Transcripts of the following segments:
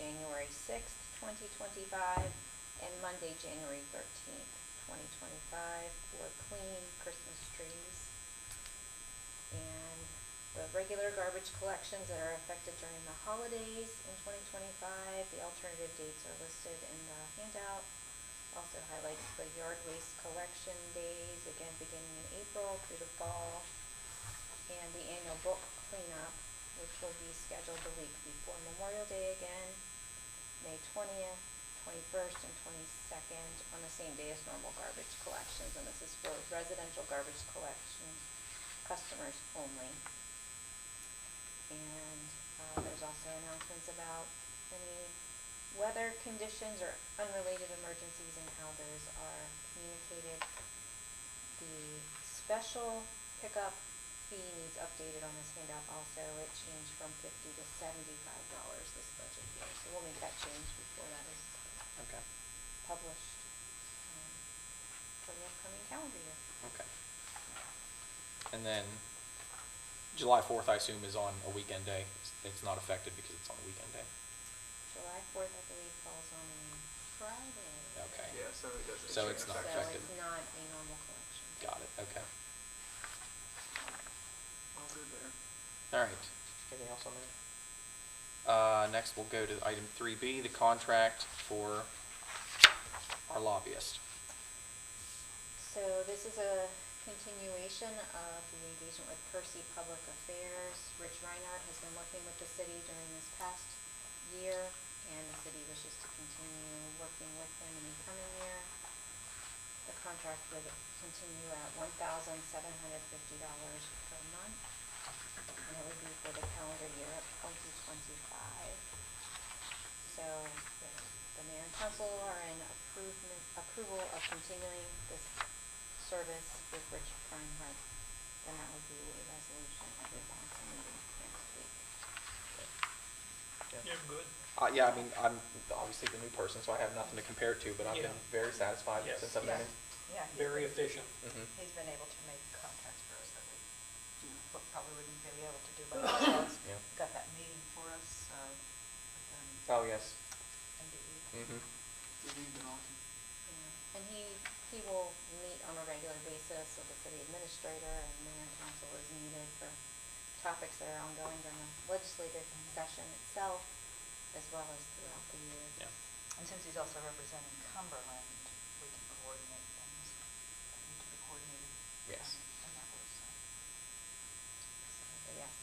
January 6th, 2025, and Monday, January 13th, 2025, for clean Christmas trees. And the regular garbage collections that are affected during the holidays in 2025, the alternative dates are listed in the handout. Also highlights the yard waste collection days, again beginning in April through the fall, and the annual book cleanup, which will be scheduled the week before Memorial Day again, May 20th, 21st, and 22nd, on the same day as normal garbage collections, and this is for residential garbage collection customers only. And there's also announcements about any weather conditions or unrelated emergencies and how those are communicated. The special pickup fee needs updated on this handout also. It changed from $50 to $75 this budget year, so we'll make that change before that is Okay. published for the upcoming calendar year. Okay. And then July 4th, I assume, is on a weekend day. It's not affected because it's on a weekend day. July 4th, I believe, falls on a Friday. Okay. Yeah, so it doesn't. So it's not affected. So it's not a normal collection. Got it. Okay. All good there. All right. Anything else on that? Next, we'll go to item 3B, the contract for our lobbyist. So this is a continuation of the engagement with Percy Public Affairs. Rich Reinhardt has been working with the city during this past year, and the city wishes to continue working with him in the coming year. The contract would continue at $1,750 per month, and it would be for the calendar year of 2025. So the mayor and council are in approval of continuing this service with Rich Reinhardt, then that would be a resolution at the council meeting next week. You're good. Yeah, I mean, I'm obviously the new person, so I have nothing to compare it to, but I've been very satisfied Yes. since I've known him. Yeah, Very efficient. he's been able to make contacts for us that we probably wouldn't be able to do by ourselves. Yeah. Got that meeting for us with Oh, yes. MDE. Mm-hmm. You've been awesome. Yeah. And he will meet on a regular basis with the city administrator and mayor and council as needed for topics that are ongoing during the legislative session itself, as well as throughout the year. Yeah. And since he's also representing Cumberland, we can coordinate things that need to be coordinated. Yes. In that way, so. But yes,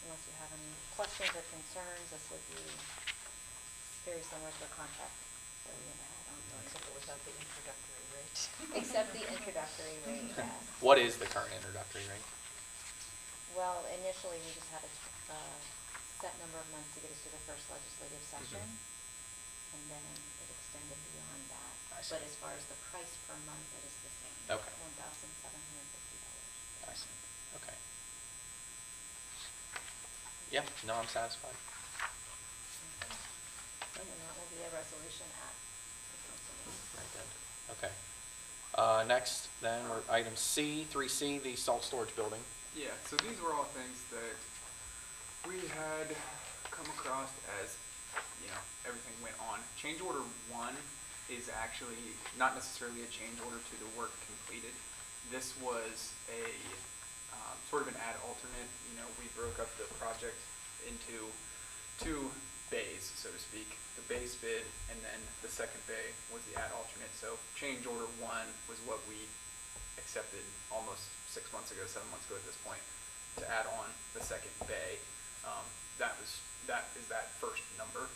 unless you have any questions or concerns, this would be very similar to the contract that we have had on. Except it was at the introductory rate. Except the introductory rate, yes. What is the current introductory rate? Well, initially, we just had a set number of months to get us to the first legislative session, and then it extended beyond that. I see. But as far as the price per month, it is the same. Okay. $1,750. I see. Okay. Yeah, no, I'm satisfied. And that will be a resolution at the council meeting. Right then. Okay. Next, then, we're item C, 3C, the salt storage building. Yeah, so these were all things that we had come across as, everything went on. Change order 1 is actually not necessarily a change order to the work completed. This was a sort of an ad alternate. We broke up the project into 2 bays, so to speak. The base bid, and then the second bay was the ad alternate. So change order 1 was what we accepted almost 6 months ago, 7 months ago at this point, to add on the second bay. That is that first number.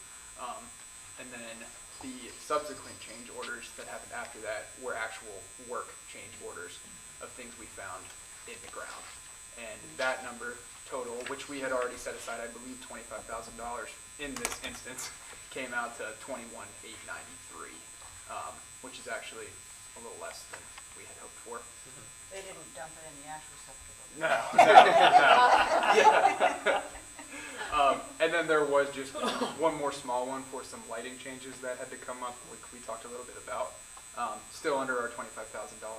And then the subsequent change orders that happened after that were actual work change orders of things we found in the ground. And that number total, which we had already set aside, I believe $25,000 in this instance, came out to $21,893, which is actually a little less than we had hoped for. They didn't dump it in the ash receptacle. No. Yeah. And then there was just one more small one for some lighting changes that had to come up, which we talked a little bit about. Still under our $25,000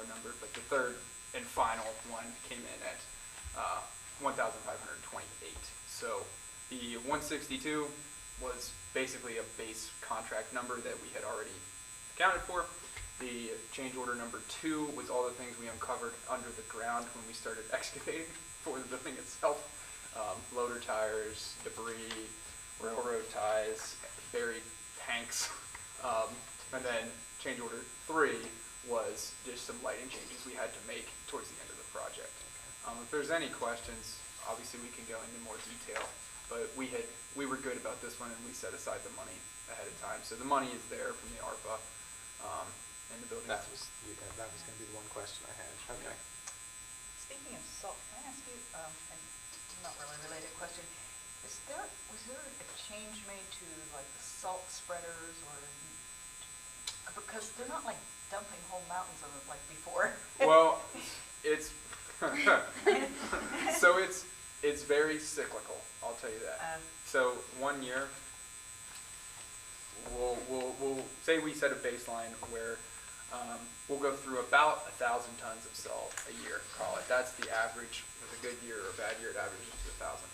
number, but the third and final one came in at $1,528. So the 162 was basically a base contract number that we had already accounted for. The change order number 2 was all the things we uncovered under the ground when we started excavating for the building itself. Loader tires, debris, railroad ties, buried tanks. And then change order 3 was just some lighting changes we had to make towards the end of the project. If there's any questions, obviously we can go into more detail, but we were good about this one and we set aside the money ahead of time. So the money is there from the ARPA, and the building. That was gonna be the one question I had. Okay. Speaking of salt, can I ask you, and not really related question, was there a change made to like the salt spreaders or, because they're not like dumping whole mountains of it like before? Well, it's, so it's very cyclical, I'll tell you that. So 1 year, we'll say we set a baseline where we'll go through about 1,000 tons of salt a year, call it. That's the average. With a good year or a bad year, it averages to 1,000.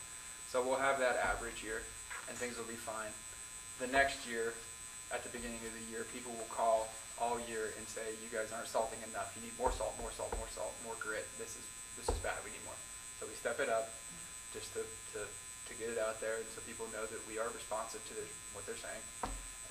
So we'll have that average year, and things will be fine. The next year, at the beginning of the year, people will call all year and say, you guys aren't salting enough. You need more salt, more salt, more salt, more grit. This is bad. We need more. So we step it up just to get it out there, and so people know that we are responsive to what they're saying.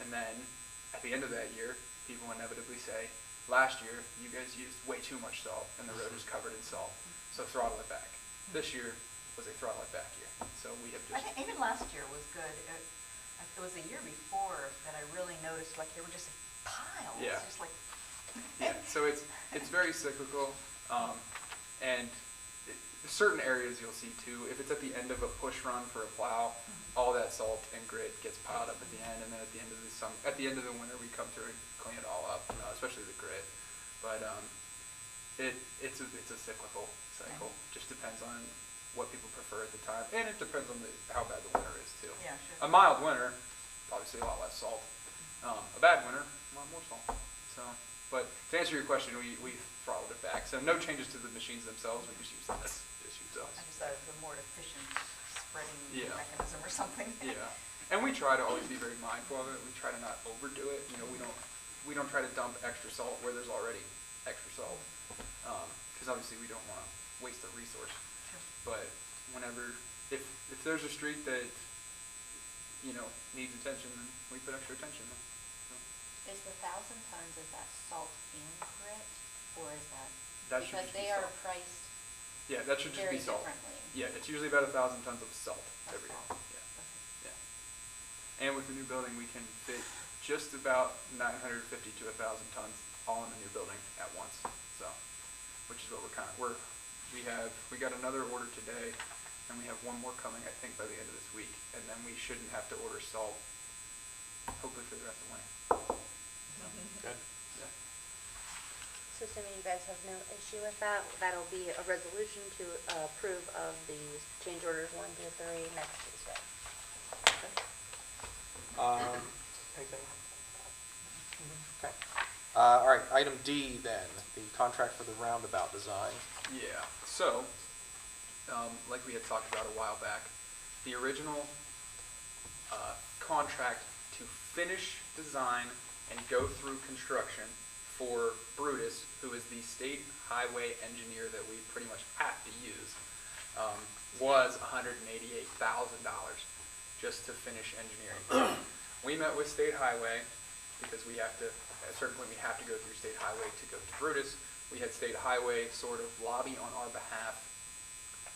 And then at the end of that year, people inevitably say, last year you guys used way too much salt and the road was covered in salt, so throttle it back. This year was a throttle it back year, so we have I just. think even last year was good. It was the year before that I really noticed like they were just piles. Yeah. Just like. Yeah, so it's very cyclical, and certain areas you'll see too. If it's at the end of a push run for a plow, all that salt and grit gets piled up at the end, and then at the end of the winter we come through and clean it all up, especially the grit. But it's a cyclical cycle. Just depends on what people prefer at the time, and it depends on how bad the winter is too. Yeah, sure. A mild winter, obviously a lot less salt. A bad winter, a lot more salt. So, but to answer your question, we throttled it back. So no changes to the machines themselves. We just use this. I just thought it was a more efficient spreading Yeah. mechanism or something. Yeah, and we try to always be very mindful of it. We try to not overdo it. You know, we don't try to dump extra salt where there's already extra salt, because obviously we don't want to waste a resource. Sure. But if there's a street that needs attention, then we put extra attention there. So. Is the 1,000 tons, is that salt and grit, or is that? That should Because just be they are salt. priced Yeah, that should just very be salt. differently. Yeah, it's usually about 1,000 tons of salt Of every salt. year. Okay. Yeah. And with the new building, we can fit just about 950 to 1,000 tons all in the new building at once. So, which is what we got another order today, and we have one more coming, I think, by the end of this week, and then we shouldn't have to order salt, hopefully for the rest of the winter. Good. Yeah. So assuming you guys have no issue with that, that'll be a resolution to approve of these change orders 1 to 3 next Tuesday. Okay. Anything? Okay. All right, item D then, the contract for the roundabout design. Yeah, so, like we had talked about a while back, the original contract to finish design and go through construction for Brutus, who is the state highway engineer that we pretty much have to use, was $188,000 just to finish engineering. We met with State Highway because we have to, at a certain point, we have to go through State Highway to go to Brutus. We had State Highway sort of lobby on our behalf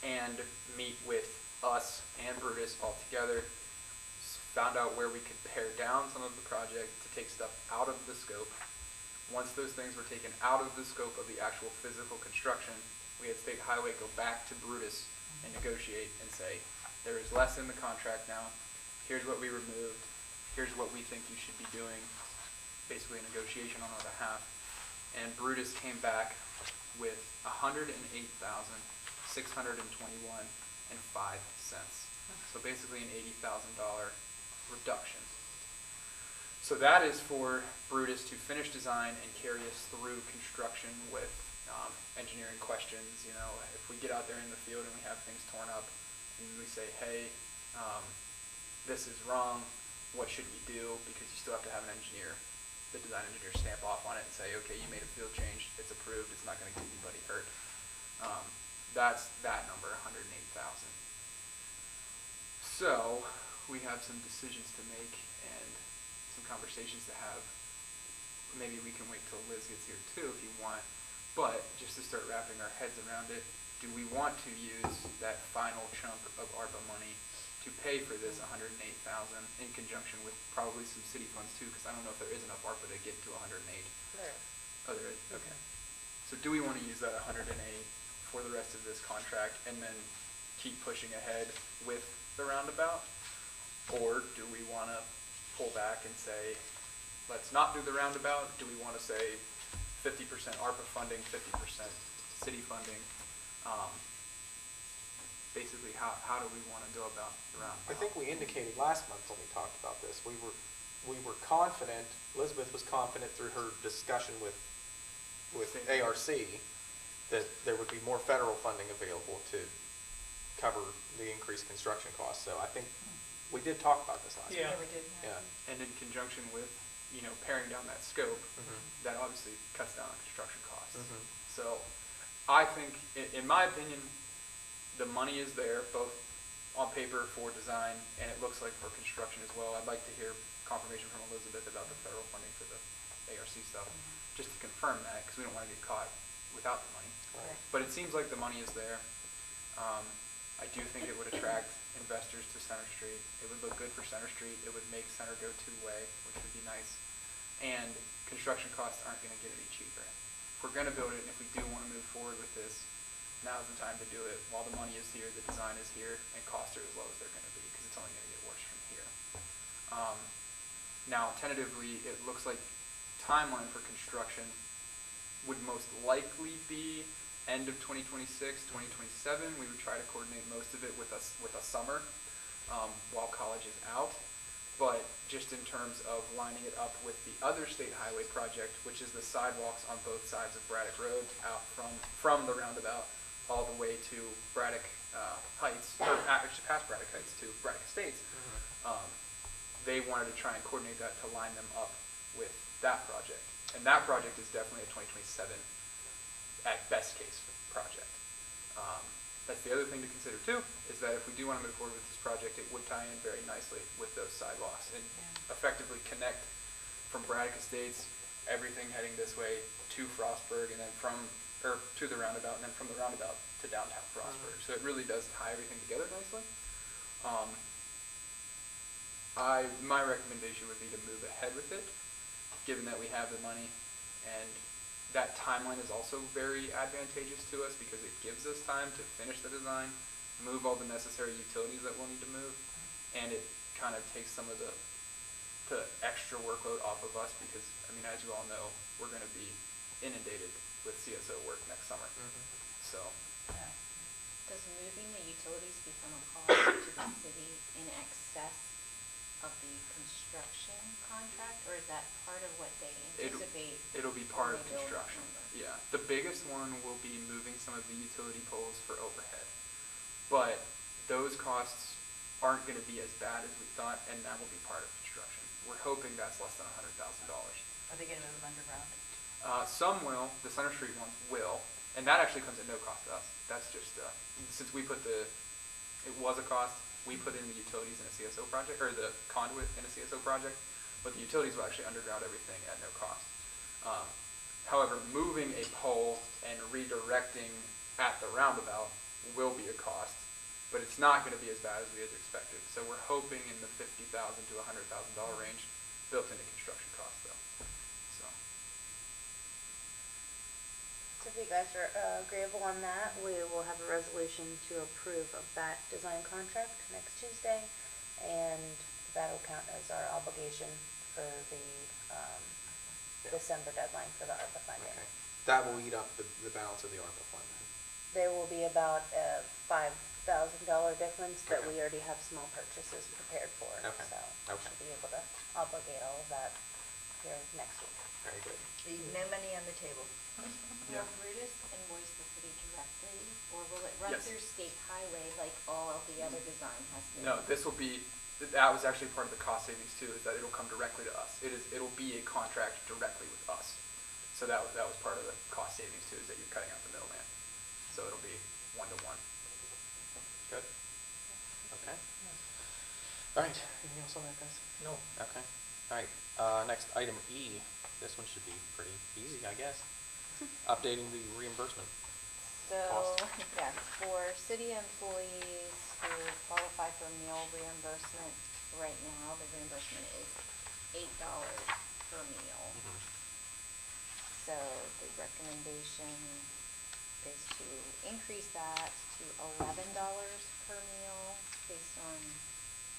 and meet with us and Brutus all together. Found out where we could pare down some of the project to take stuff out of the scope. Once those things were taken out of the scope of the actual physical construction, we had State Highway go back to Brutus and negotiate and say, there is less in the contract now. Here's what we removed. Here's what we think you should be doing. Basically a negotiation on our behalf. And Brutus came back with $108,621.05. So basically an $80,000 reduction. So that is for Brutus to finish design and carry us through construction with engineering questions. You know, if we get out there in the field and we have things torn up and we say, hey, this is wrong, what should we do, because you still have to have an engineer, the design engineer, stamp off on it and say, okay, you made a field change, it's approved, it's not gonna get anybody hurt. That's that number, 108,000. So, we have some decisions to make and some conversations to have. Maybe we can wait till Liz gets here too if you want, but just to start wrapping our heads around it, do we want to use that final chunk of ARPA money to pay for this 108,000 in conjunction with probably some city funds too, because I don't know if there is enough ARPA to get to 108. There is. Oh, there is, okay. So do we want to use that 108 for the rest of this contract and then keep pushing ahead with the roundabout? Or do we want to pull back and say, let's not do the roundabout? Do we want to say 50% ARPA funding, 50% city funding? Basically, how do we want to go about the roundabout? I think we indicated last month when we talked about this, we were confident, Elizabeth was confident through her discussion with ARC that there would be more federal funding available to cover the increased construction costs. So I think we did talk about this last month. Yeah, we did, Yeah. And in conjunction with, paring down that scope, Mhm. that obviously cuts down on construction costs. Mhm. So I think, in my opinion, the money is there, both on paper for design, and it looks like for construction as well. I'd like to hear confirmation from Elizabeth about the federal funding for the ARC stuff, just to confirm that, because we don't want to get caught without the money. Right. But it seems like the money is there. I do think it would attract investors to Center Street. It would look good for Center Street. It would make Center go two-way, which would be nice. And construction costs aren't going to get any cheaper. If we're going to build it, and if we do want to move forward with this, now's the time to do it. While the money is here, the design is here, and costs are as low as they're going to be, because it's only going to get worse from here. Now, tentatively, it looks like timeline for construction would most likely be end of 2026, 2027. We would try to coordinate most of it with a summer while college is out. But just in terms of lining it up with the other state highway project, which is the sidewalks on both sides of Braddock Road, out from the roundabout all the way to Braddock Heights, or actually past Braddock Heights to Braddock Estates, they wanted to try and coordinate that to line them up with that project. And that project is definitely a 2027 at best case project. That's the other thing to consider too, is that if we do want to move forward with this project, it would tie in very nicely with those sidewalks and effectively connect from Braddock Estates, everything heading this way to Frostburg, and then to the roundabout, and then from the roundabout to downtown Frostburg. So it really does tie everything together nicely. My recommendation would be to move ahead with it, given that we have the money, and that timeline is also very advantageous to us because it gives us time to finish the design, move all the necessary utilities that we'll need to move, and it kind of takes some of the extra workload off of us because, as you all know, we're going to be inundated with CSO work next summer. So, Yeah. Does moving the utilities become a cost to the city in excess of the construction contract, or is that part of what they anticipate? it'll be part of when they build that construction. number? Yeah, the biggest one will be moving some of the utility poles for overhead. But those costs aren't going to be as bad as we thought, and that will be part of construction. We're hoping that's less than $100,000. Are they gonna move underground? Some will, the Center Street ones will, and that actually comes at no cost to us. That's just, since we put it was a cost, we put in the utilities in a CSO project, or the conduit in a CSO project, but the utilities will actually underground everything at no cost. However, moving a pole and redirecting at the roundabout will be a cost, but it's not going to be as bad as we had expected. So we're hoping in the $50,000 to $100,000 range, built into construction costs though. So if you guys are agreeable on that, we will have a resolution to approve of that design contract next Tuesday, and that'll count as our obligation for the December deadline for the ARPA funding. Okay. That will eat up the balance of the ARPA fund then. There will be about a $5,000 difference that Okay. we already have small purchases prepared for. Okay. So we Okay. should be able to obligate all of that here next week. Very good. Leave no money on the table. Yeah. Will Brutus invoice the city directly, or will it run Yes. through state highway like all of the other design has been? No, this will be that was actually part of the cost savings too, is that it'll come directly to us. It'll be a contract directly with us. So that was part of the cost savings too, is that you're cutting out the middleman. So it'll be one-to-one. Good. Okay. All right, anything else on that, guys? No. Okay. All right, next, item E. This one should be pretty easy, I guess. Updating the reimbursement. So, Cost. yes, for city employees who qualify for meal reimbursement, right now, the reimbursement is $8 per meal. Mhm. So the recommendation is to increase that to $11 per meal based on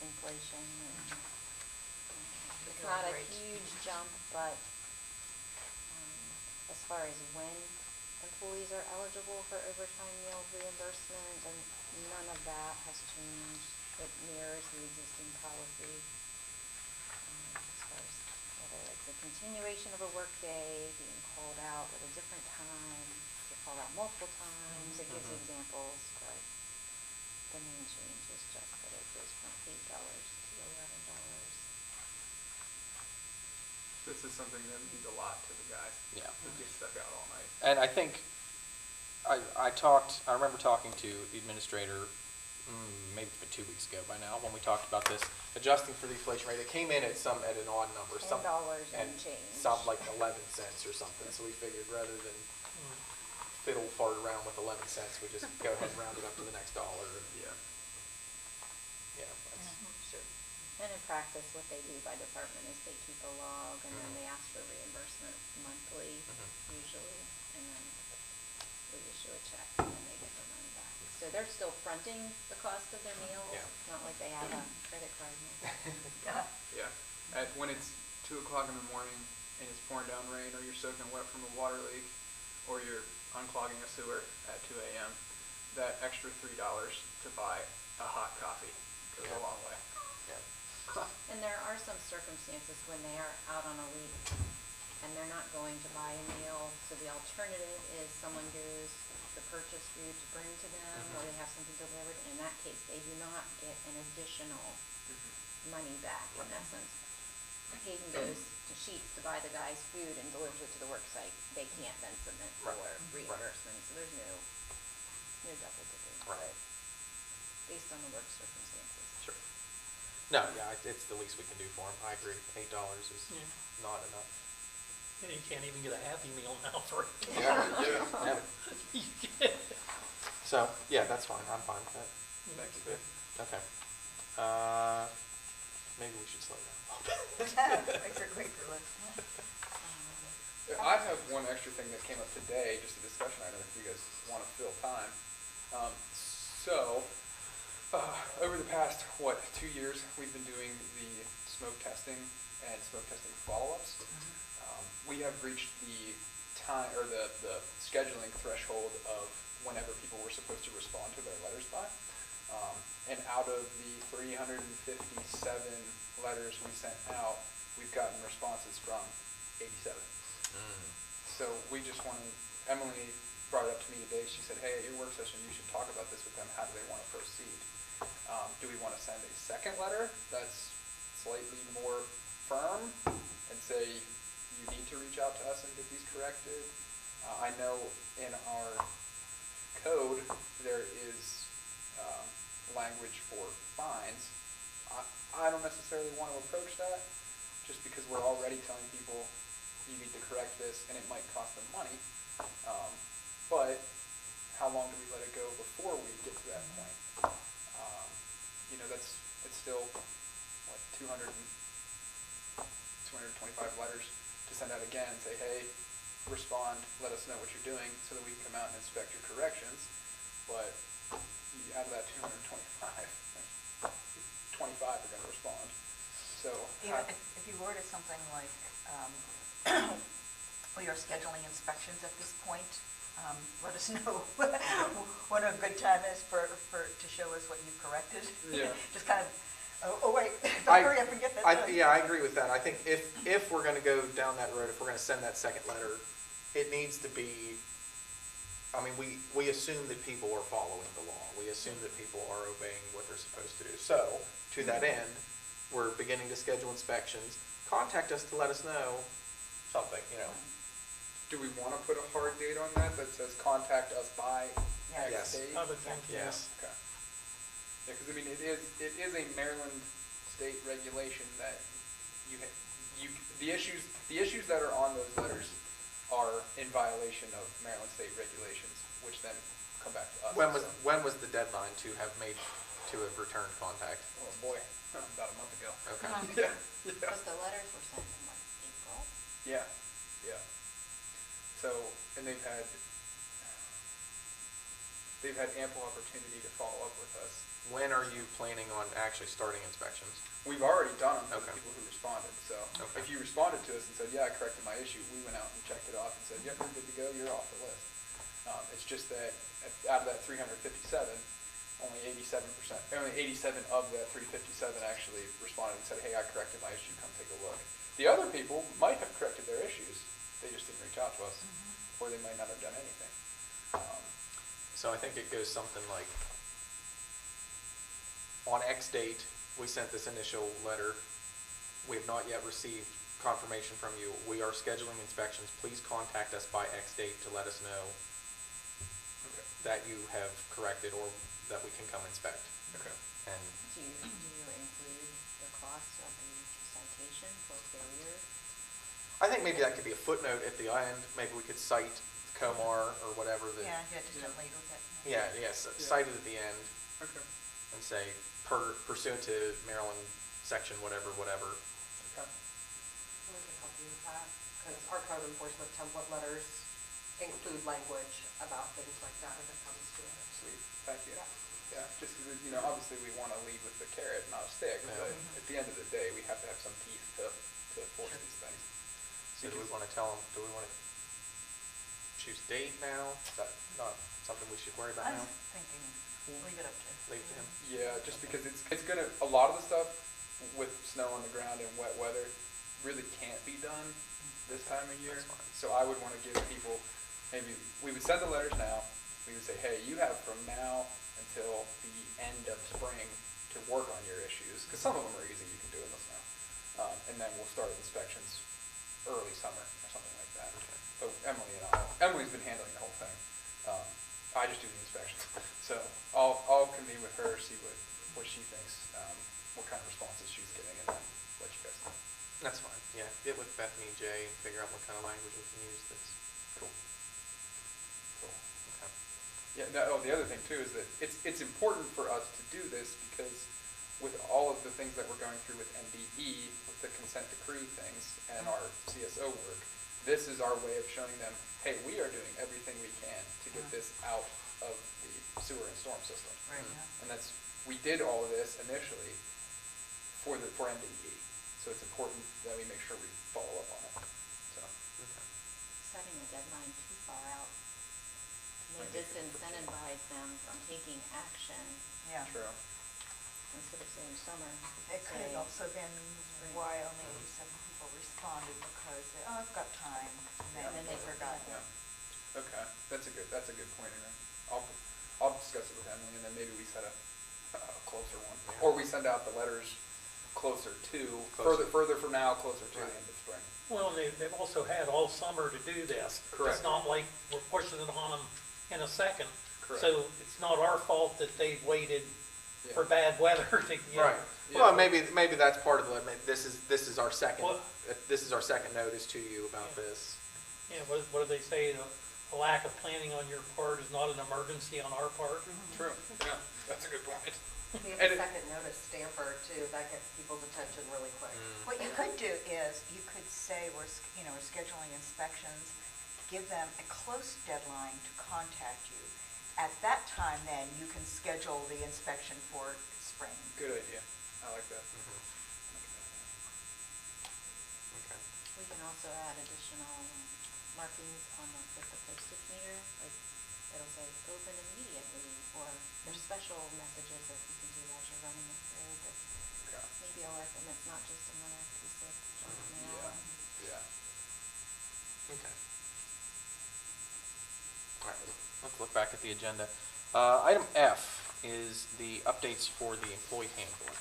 inflation and, it's not a Great. huge jump, but, as far as when employees are eligible for overtime meal reimbursement, and none of that has changed. It mirrors the existing policy. As far as whether it's a continuation of a workday, being called out at a different time, you're called out multiple times, it gives Mhm. examples, but the main change is just that it goes from $8 to $11. This is something that means a lot to the guys. Yeah. That get stuck out all night. And I think, I remember talking to the administrator, maybe it's been 2 weeks ago by now, when we talked about this, adjusting for the inflation rate. It came in at an odd number, $10 and and change. some like 11 cents or something. So we figured rather than fiddle fart around with 11 cents, we just go ahead and round it up to the next dollar. Yeah. Yeah, that's, Sure. And in practice, what they do by department is they keep a log, and then they ask for reimbursement monthly, usually, and then we issue a check, and then they get their money back. So they're still fronting the cost of their meals, Yeah. it's not like they have a credit card. Yeah. Yeah. When it's 2 o'clock in the morning and it's pouring down rain, or you're soaking wet from a water leak, or you're unclogging a sewer at 2 a.m., that extra $3 to buy a hot coffee goes Yeah. a long way. yeah. And there are some circumstances when they are out on a leave, and they're not going to buy a meal, so the alternative is someone goes to purchase food to bring to them, or they have something delivered, and in that case, they do not get an additional money back, in essence. Hayden goes to Sheetz to buy the guy's food and delivers it to the work site, they can't then submit for Right. reimbursement, so there's no double dipping, Right. but based on the work circumstances. Sure. No, yeah, it's the least we can do for them. I agree. $8 is Yeah. not enough. Yeah, you can't even get a Happy Meal now for. Yeah. So, yeah, that's fine. I'm fine with that. Thank you. Good. Okay. Maybe we should slow down. Makes it quicker, I have one extra thing that came up today, just a discussion item, if you guys want to fill time. Over the past, 2 years, we've been doing the smoke testing and smoke testing follow-ups. We have reached the time, or the scheduling threshold of whenever people were supposed to respond to their letters by. And out of the 357 letters we sent out, we've gotten responses from 87. So we just wanted, Emily brought it up to me today, she said, hey, at your work session, you should talk about this with them, how do they want to proceed? Do we want to send a second letter that's slightly more firm and say, you need to reach out to us and get these corrected? I know in our code, there is language for fines. I don't necessarily want to approach that, just because we're already telling people, you need to correct this, and it might cost them money. But how long do we let it go before we get to that point? It's still, 225 letters to send out again and say, hey, respond, let us know what you're doing, so that we can come out and inspect your corrections. But out of that 225, 25 are going to respond. So Yeah, if you worded something like, we are scheduling inspections at this point, let us know what a good time is to show us what you've corrected. Yeah. Just kind of, wait, I- hurry up and get that done. Yeah, I agree with that. I think if we're gonna go down that road, if we're gonna send that second letter, it needs to be, I mean, we assume that people are following the law. We assume that people are obeying what they're supposed to do. So, to that end, we're beginning to schedule inspections, contact us to let us know something, you know. Do we want to put a hard date on that says contact us by Yes. Yes. X date? I would think, yes. Okay. Yeah, because I mean, it is a Maryland state regulation that the issues that are on those letters are in violation of Maryland state regulations, which then come back to us. So- When was the deadline to have returned contact? Oh, boy, about a month ago. Okay. Yeah, yeah. Because the letters were sent in like April. Yeah, yeah. So, and they've had ample opportunity to follow up with us. When are you planning on actually starting inspections? We've already done them for the Okay. people who responded, so Okay. if you responded to us and said, yeah, I corrected my issue, we went out and checked it off and said, yep, you're good to go, you're off the list. It's just that out of that 357, only 87% of that 357 actually responded and said, hey, I corrected my issue, come take a look. The other people might have corrected their issues, they just didn't reach out to us, or they might not have done anything. So I think it goes something like, on X date, we sent this initial letter. We have not yet received confirmation from you. We are scheduling inspections. Please contact us by X date to let us know Okay. that you have corrected or that we can come inspect. Okay. And Do you include the cost of the citation for failure? I think maybe that could be a footnote at the end. Maybe we could cite Comar or whatever that. Yeah, yeah, just a label that. Yeah, yes, cite it at the end Okay. and say pursuant to Maryland section whatever. Okay. We can help you with that, because our code enforcement template letters include language about things like that if it comes to it. Sweet, thank you. Yeah. Yeah, just, obviously we want to lead with the carrot, not a stick, Yeah. but at the end of the day, we have to have some teeth to enforce these things. So do we want to tell them, do we want to choose date now? Is that not something we should worry about I now? was thinking, leave it up to. Leave it to him? Yeah, just because it's gonna, a lot of the stuff with snow on the ground and wet weather really can't be done this time of year. That's fine. So I would want to give people, maybe, we would send the letters now, we would say, hey, you have from now until the end of spring to work on your issues, because some of them are easy, you can do in the snow. And then we'll start inspections early summer or something like that. But Emily's been handling the whole thing. I just do the inspections. So I'll convene with her, see what she thinks, what kind of responses she's getting, and then let you guys know. That's fine, yeah. Get with Bethany J and figure out what kind of language we can use that's Cool. Cool. okay. Yeah, the other thing too is that it's important for us to do this because with all of the things that we're going through with NDE, with the consent decree things and our CSO work, this is our way of showing them, hey, we are doing everything we can to get this out of the sewer and storm system. Right, yeah. And we did all of this initially for NDE. So it's important that we make sure we follow up on it. So, Okay. Setting the deadline too far out may disincentivize them from taking action Yeah. true. instead of saying summer. It could say- have also been why only 87 people responded because they, oh, I've got time, and then they forgot. Yeah. Okay, that's a good point, Aaron. I'll discuss it with Emily, and then maybe we set a closer one, Yeah. or we send out the letters closer to Closer. further from now, closer to the Right. end of spring. Well, they've also had all summer to do this. Correct. It's not like we're pushing it on them in a second. Correct. So it's not our fault that they waited Yeah. for bad weather to, you know. Right. Yeah. Well, maybe that's part of the, this is our second, Well- this is our second notice to you about Yeah. this. Yeah, what do they say? A lack of planning on your part is not an emergency on our part. True, yeah, that's a good point. We have And a it- second notice stamper too, that gets people's attention really quick. What you could do is, you could say, we're scheduling inspections, give them a close deadline to contact you. At that time, then, you can schedule the inspection for spring. Good idea, I like that. Okay. We can also add additional markings on with the postage meter, like it'll say open immediately, or there's special messages that you can do as you're running it through, that Okay. maybe alert them it's not just another piece of junk mail. Yeah, yeah. Okay. All right, let's look back at the agenda. Item F is the updates for the employee handbook.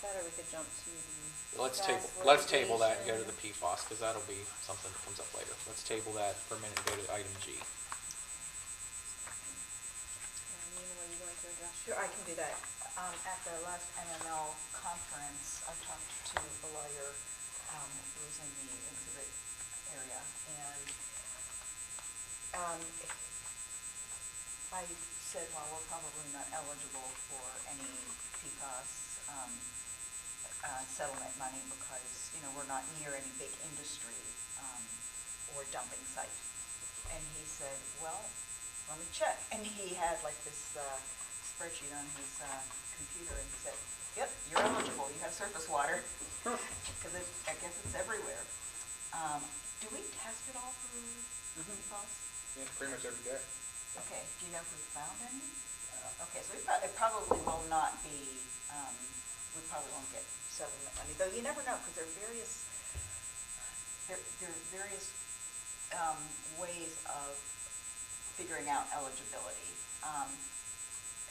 that, or we could jump to the. Let's PFAS table that and go to the litigation. PFAS, because that'll be something that comes up later. Let's table that for a minute and go to item G. Nina, were you going to address? Sure, I can do that. At the last MML conference, I talked to a lawyer, who was in the exhibit area, and, I said, well, we're probably not eligible for any PFAS, settlement money because, we're not near any big industry, or dumping site. And he said, well, let me check. And he had like this, spreadsheet on his, computer, and he said, yep, you're eligible, you have surface water. Because I guess it's everywhere. Do we test it all for PFAS? Yeah, pretty much every day. Okay, do you know if we found any? Okay, so it probably will not be, we probably won't get settlement money, though you never know, because there are various, ways of figuring out eligibility.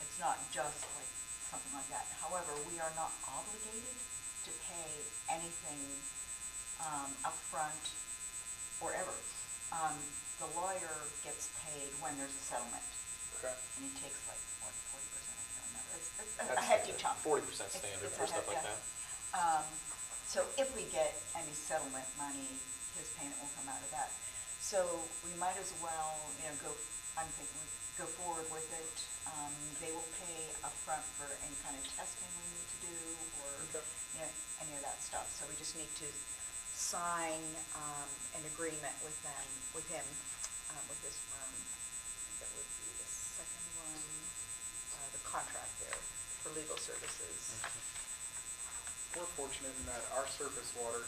It's not just like something like that. However, we are not obligated to pay anything, upfront or ever. The lawyer gets paid when there's a settlement, Okay. and he takes like, what, 40%, I can't remember. It's a That's hefty chunk. 40% It's- standard it's for a stuff like yeah. that. So if we get any settlement money, his payment will come out of that. So we might as well, I'm thinking we go forward with it. They will pay upfront for any kind of testing we need to do, or, Okay. any of that stuff. So we just need to sign, an agreement with them, with him, with this firm. That would be the second one, the contract there for legal services. We're fortunate in that our surface water,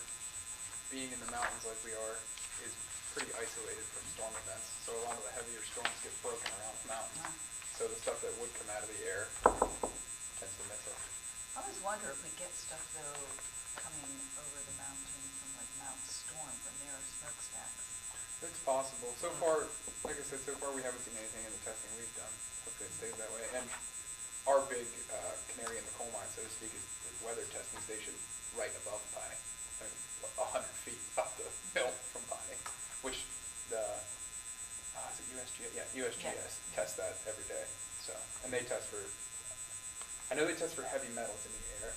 being in the mountains like we are, is pretty isolated from storm events. So a lot of the heavier storms get broken around the mountains. Ah. So the stuff that would come out of the air tends to miss it. I always wonder if we get stuff though coming over the mountain from like Mount Storm from their smokestacks. It's possible. So far, like I said, so far we haven't seen anything in the testing we've done. Hopefully it stays that way. And our big canary in the coal mine, so to speak, is the weather testing station right above Piney. I mean, 100 feet up the hill from Piney, which is it USGS? Yeah, USGS tests that every day. So, and they test for, I know they test for heavy metals in the air.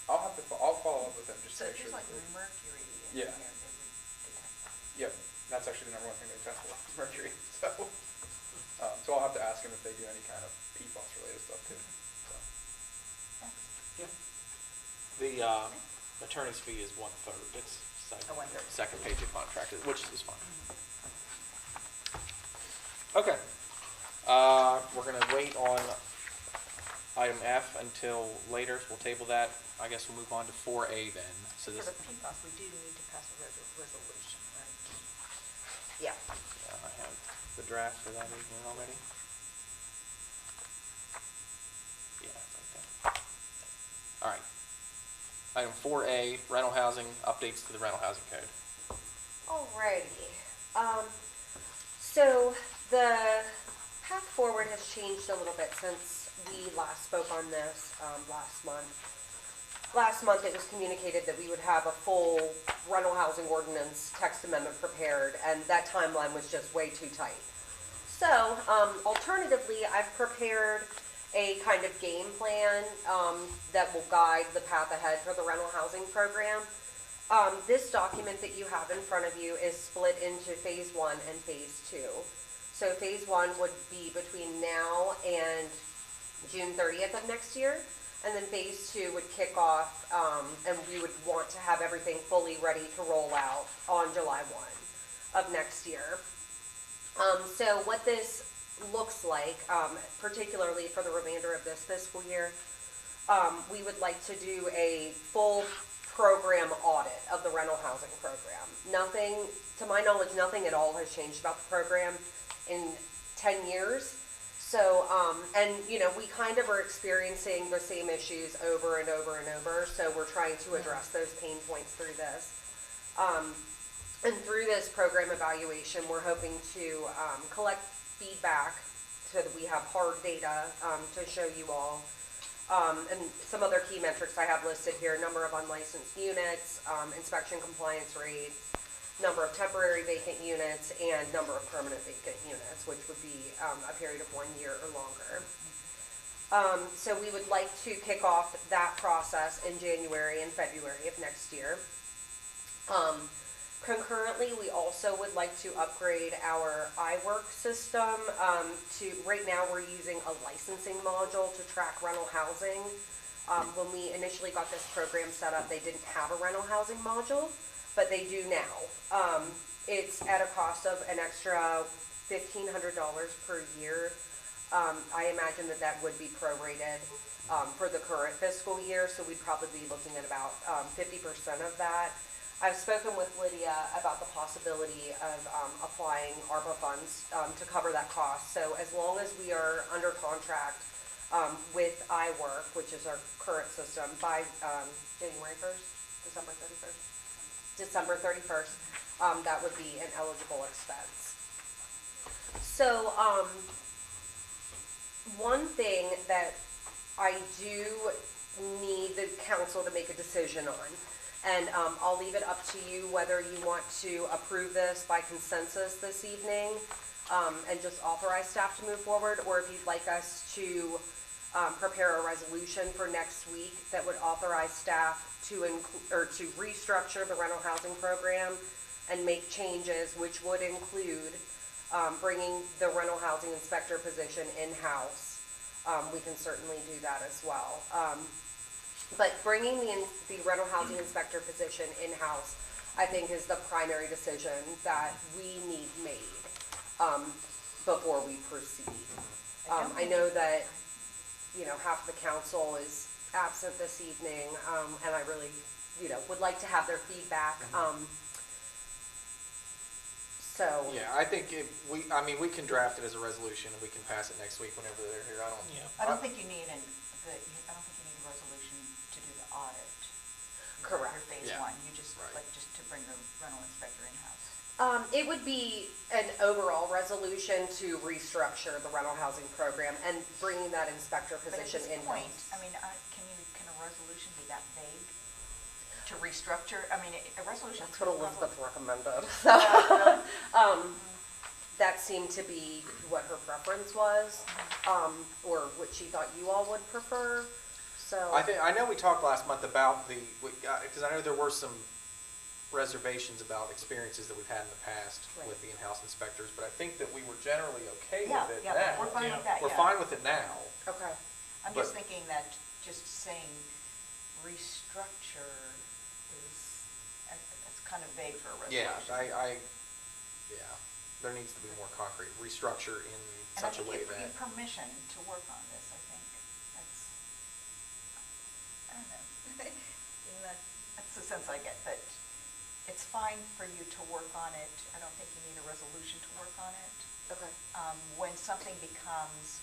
I'll follow up with them just So to if make sure. there's like that they're- mercury in Yeah. there, they would detect that. Yep, that's actually the number one thing they test for, is mercury. So I'll have to ask them if they do any kind of PFAS related stuff too. So, The attorney's fee is 1/3. It's A 1/3. second page of contract, which is fine. Okay. We're gonna wait on item F until later. So we'll table that. I guess we'll move on to 4A then. So For this, the PFAS, we do need to pass a resolution, right? Yeah. I have the draft for that in here already. Yeah, it's right there. All right. Item 4A, rental housing, updates to the rental housing code. Alrighty. So the path forward has changed a little bit since we last spoke on this last month. Last month it was communicated that we would have a full rental housing ordinance text amendment prepared, and that timeline was just way too tight. So alternatively, I've prepared a kind of game plan that will guide the path ahead for the rental housing program. This document that you have in front of you is split into phase 1 and phase 2. So phase 1 would be between now and June 30th of next year, and then phase 2 would kick off, and we would want to have everything fully ready to roll out on July 1 of next year. So what this looks like, particularly for the remainder of this fiscal year, we would like to do a full program audit of the rental housing program. Nothing, to my knowledge, nothing at all has changed about the program in 10 years. So, and we kind of are experiencing the same issues over and over and over, so we're trying to address those pain points through this. And through this program evaluation, we're hoping to collect feedback so that we have hard data to show you all. And some other key metrics I have listed here: number of unlicensed units, inspection compliance rates, number of temporary vacant units, and number of permanent vacant units, which would be a period of 1 year or longer. So we would like to kick off that process in January and February of next year. Concurrently, we also would like to upgrade our iWork system. Right now, we're using a licensing module to track rental housing. When we initially got this program set up, they didn't have a rental housing module, but they do now. It's at a cost of an extra $1,500 per year. I imagine that would be prorated for the current fiscal year, so we'd probably be looking at about 50% of that. I've spoken with Lydia about the possibility of applying ARPA funds to cover that cost. So as long as we are under contract with iWork, which is our current system, by January 1st, December 31st? December 31st, that would be an eligible expense. So one thing that I do need the council to make a decision on, and I'll leave it up to you whether you want to approve this by consensus this evening and just authorize staff to move forward, or if you'd like us to prepare a resolution for next week that would authorize staff to restructure the rental housing program and make changes, which would include bringing the rental housing inspector position in-house. We can certainly do that as well. But bringing the rental housing inspector position in-house, I think, is the primary decision that we need made before we proceed. I know that, half the council is absent this evening, and I really, would like to have their feedback. Yeah, I think we can draft it as a resolution and we can pass it next week whenever they're here. I don't think you need a resolution to do the audit. Correct. For phase Yeah. one, you just, Right. just to bring the rental inspector in-house. It would be an overall resolution to restructure the rental housing program and bringing that inspector But at position this in-house. point, can a resolution be that vague? To restructure, a resolution. That's what Elizabeth recommended. Really? That seemed to be what her preference was, or what she thought you all would prefer, so. I know we talked last month about because I know there were some reservations about experiences that we've had in the past Right. with the in-house inspectors, but I think that we were generally okay Yeah, with it yeah, now. we're fine with that, We're yeah. fine with it now. Okay, I'm But- just thinking that just saying restructure it's kind of vague for a resolution. Yeah, there needs to be more concrete restructure in And I such a think way it would that. be permission to work on this, I think. I don't know. That's the sense I get, that it's fine for you to work on it. I don't think you need a resolution to work on it. okay. When something becomes,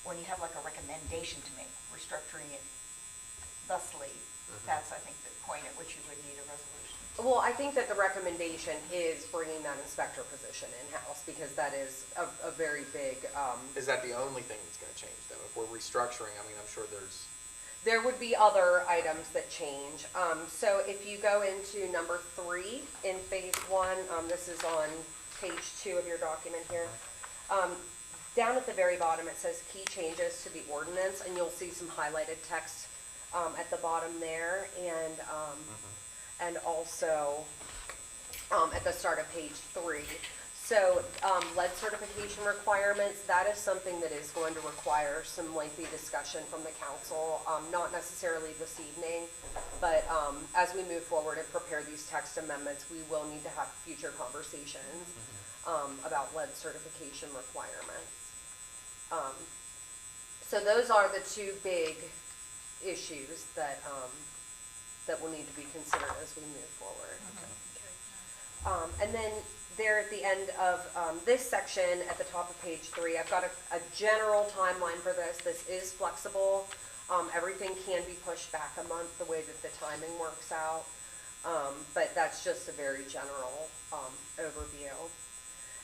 when you have like a recommendation to make, restructuring it thusly, that's, I think, the point at which you would need a resolution. Well, I think that the recommendation is bringing that inspector position in-house, because that is a very big, Is that the only thing that's gonna change though? If we're restructuring, I'm sure there would be other items that change. So if you go into number 3 in phase 1, this is on page 2 of your document here. Down at the very bottom, it says key changes to the ordinance, and you'll see some highlighted text at the bottom there, and also at the start of page 3. So lead certification requirements, that is something that is going to require some lengthy discussion from the council, not necessarily this evening, but as we move forward and prepare these text amendments, we will need to have future conversations about lead certification requirements. So those are the two big issues that will need to be considered as we move forward. And then there at the end of this section, at the top of page 3, I've got a general timeline for this. This is flexible. Everything can be pushed back a month the way that the timing works out. But that's just a very general overview.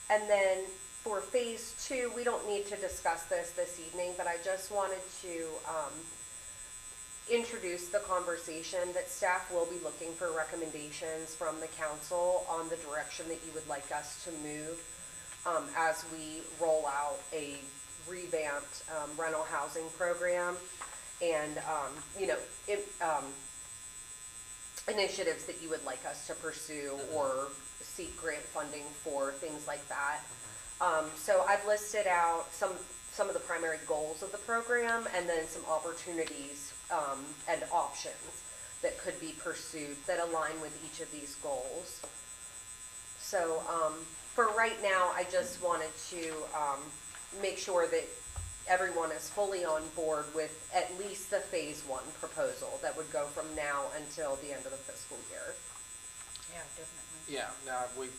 And then for phase 2, we don't need to discuss this evening, but I just wanted to introduce the conversation that staff will be looking for recommendations from the council on the direction that you would like us to move as we roll out a revamped rental housing program and, initiatives that you would like us to pursue or seek grant funding for, things like that. So I've listed out some of the primary goals of the program and then some opportunities and options that could be pursued that align with each of these goals. So for right now, I just wanted to make sure that everyone is fully on board with at least the phase 1 proposal that would go from now until the end of the fiscal year. Yeah, definitely. Yeah, no, So would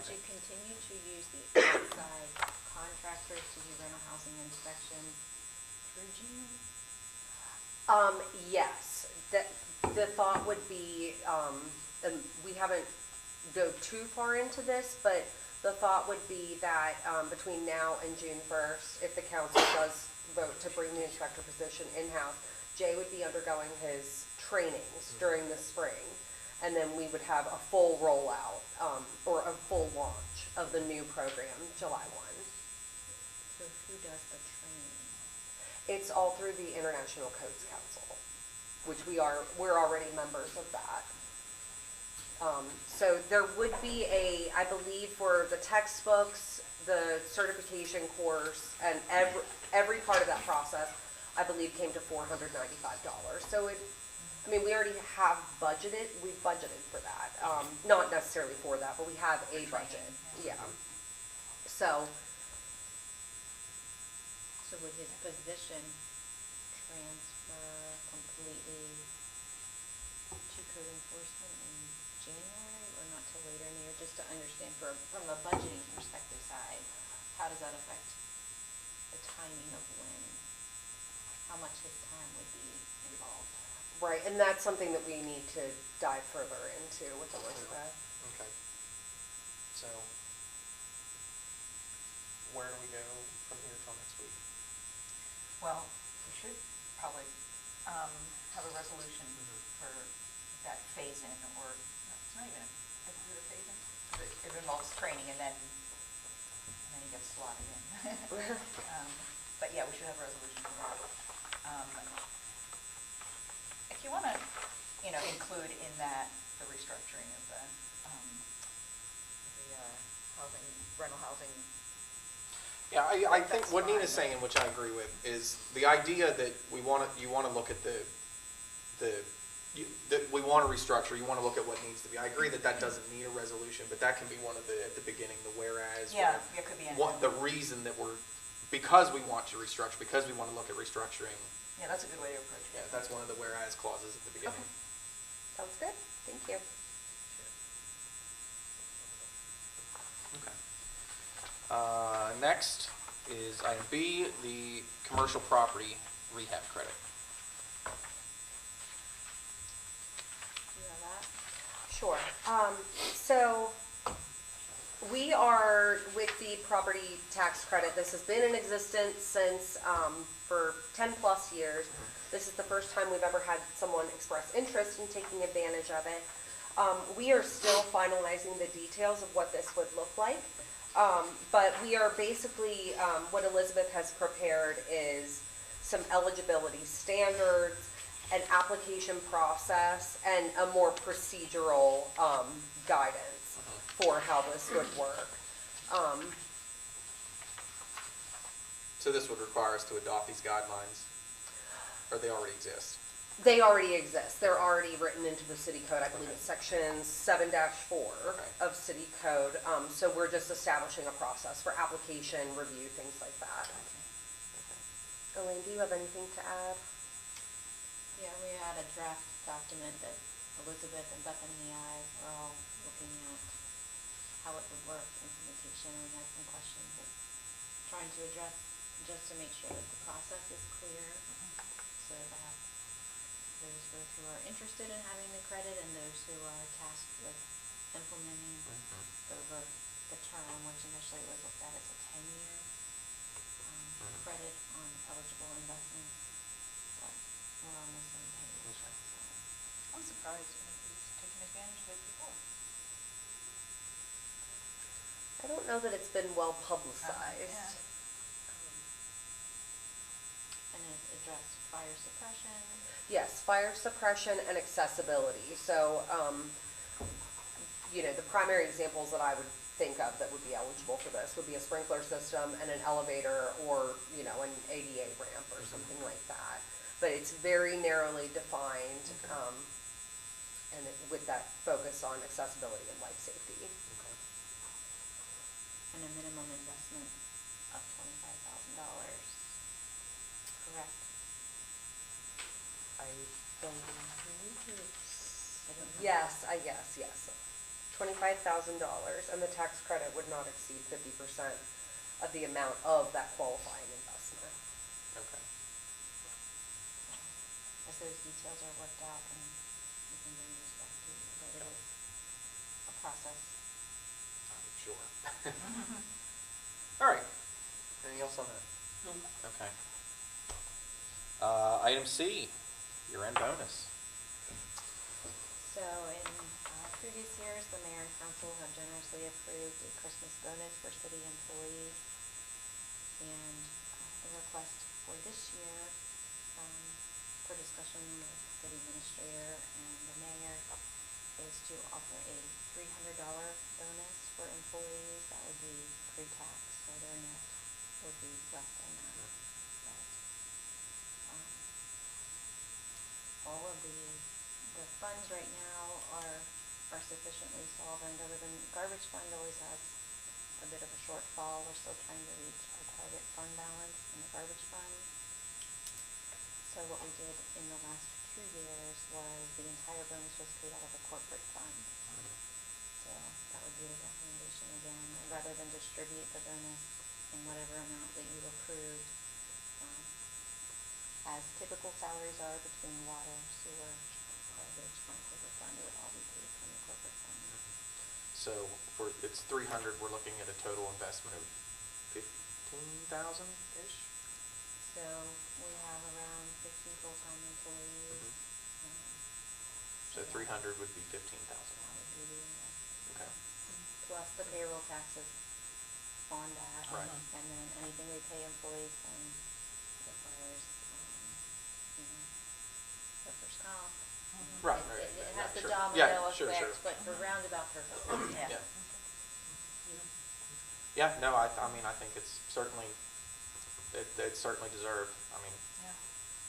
you continue to use the outside contractors to do rental housing inspections through June? Yes, the thought would be, and we haven't go too far into this, but the thought would be that between now and June 1st, if the council does vote to bring the inspector position in-house, Jay would be undergoing his trainings during the spring, and then we would have a full rollout or a full launch of the new program July 1. So who does the training? It's all through the International Codes Council, which we're already members of that. So there would be I believe for the textbooks, the certification course, and every part of that process, I believe came to $495. So we already have we've budgeted for that. Not necessarily for that, but we have a budget, yeah. So would his position transfer completely to code enforcement in January or not till later in the year? Just to understand from a budgeting perspective side, how does that affect the timing of how much his time would be involved? right, and that's something that we need to dive further into with Elizabeth. Okay. So, where do we go from here till next week? Well, we should probably have a resolution for that phase-in, or, it's not even is it a phase-in? It involves training and then he gets slotted in. But yeah, we should have a resolution for that. If you want to, include in that the restructuring of the rental housing. Yeah, I think That's what Nina's fine. saying, which I agree with, is the idea that you want to look at that we want to restructure, you want to look at what needs to be. I agree that doesn't need a resolution, but that can be one of at the beginning, the whereas. Yeah, it could be in. The reason that because we want to restructure, because we want to look at restructuring. Yeah, that's a good way to approach it. Yeah, that's one of the whereas clauses at the beginning. Sounds good, thank you. Okay. Next is item B, the commercial property rehab credit. Do you have that? Sure. So we are with the property tax credit. This has been in existence since for 10 plus years. This is the first time we've ever had someone express interest in taking advantage of it. We are still finalizing the details of what this would look like. But we are basically, what Elizabeth has prepared is some eligibility standards, an application process, and a more procedural guidance for how this would work. So this would require us to adopt these guidelines, or they already exist? They already exist. They're already written into the city code. I believe it's section 7-4 of city code. So we're just establishing a process for application, review, things like that. Elaine, do you have anything to add? Yeah, we had a draft document that Elizabeth and Bethany and I were all looking at how it would work, implementation, and we had some questions that trying to address just to make sure that the process is clear so that those both who are interested in having the credit and those who are tasked with implementing over the term, which initially was looked at as a 10-year credit on eligible investments. But we're on the same page, so. I'm surprised nobody's taken advantage of it before. I don't know that it's been well Yeah. publicized. And it addressed fire suppression. Yes, fire suppression and accessibility. So, the primary examples that I would think of that would be eligible for this would be a sprinkler system and an elevator or, an ADA ramp or something like that. But it's very narrowly defined, and with that focus on accessibility and life safety. And a minimum investment of $25,000. Correct? I believe it's. I don't know. Yes, yes. $25,000, and the tax credit would not exceed 50% of the amount of that qualifying investment. Okay. As those details are worked out, and we can bring those back to you, but it is a process. I'm sure. All right. Anything else on that? No. Okay. Item C, year-end bonus. So in previous years, the mayor and council have generously approved a Christmas bonus for city employees. And the request for this year, for discussion with the city administrator and the mayor, is to offer a $300 bonus for employees. That would be pre-tax, so their net would be less than that. But, all of the funds right now are sufficiently solvent, other than garbage fund always has a bit of a shortfall. We're still trying to reach our target fund balance in the garbage fund. So what we did in the last 2 years was the entire bonus was paid out of the corporate fund. So that would be the recommendation again, rather than distribute the bonus in whatever amount that you approved, as typical salaries are between water, sewer, garbage, and corporate fund, it would all be paid from the corporate fund. So it's 300, we're looking at a total investment of 15,000-ish? So we have around 50 full-time employees. So 300 would be 15,000. That would be the investment. Okay. Plus the payroll taxes on that. Right. And then anything we pay employees then requires, workers' comp. Right, It has the sure. domino Yeah, sure, effect, sure. but for roundabout purposes. Yeah. Yeah, no, I mean, I think it's certainly, it's certainly deserved. I mean, Yeah.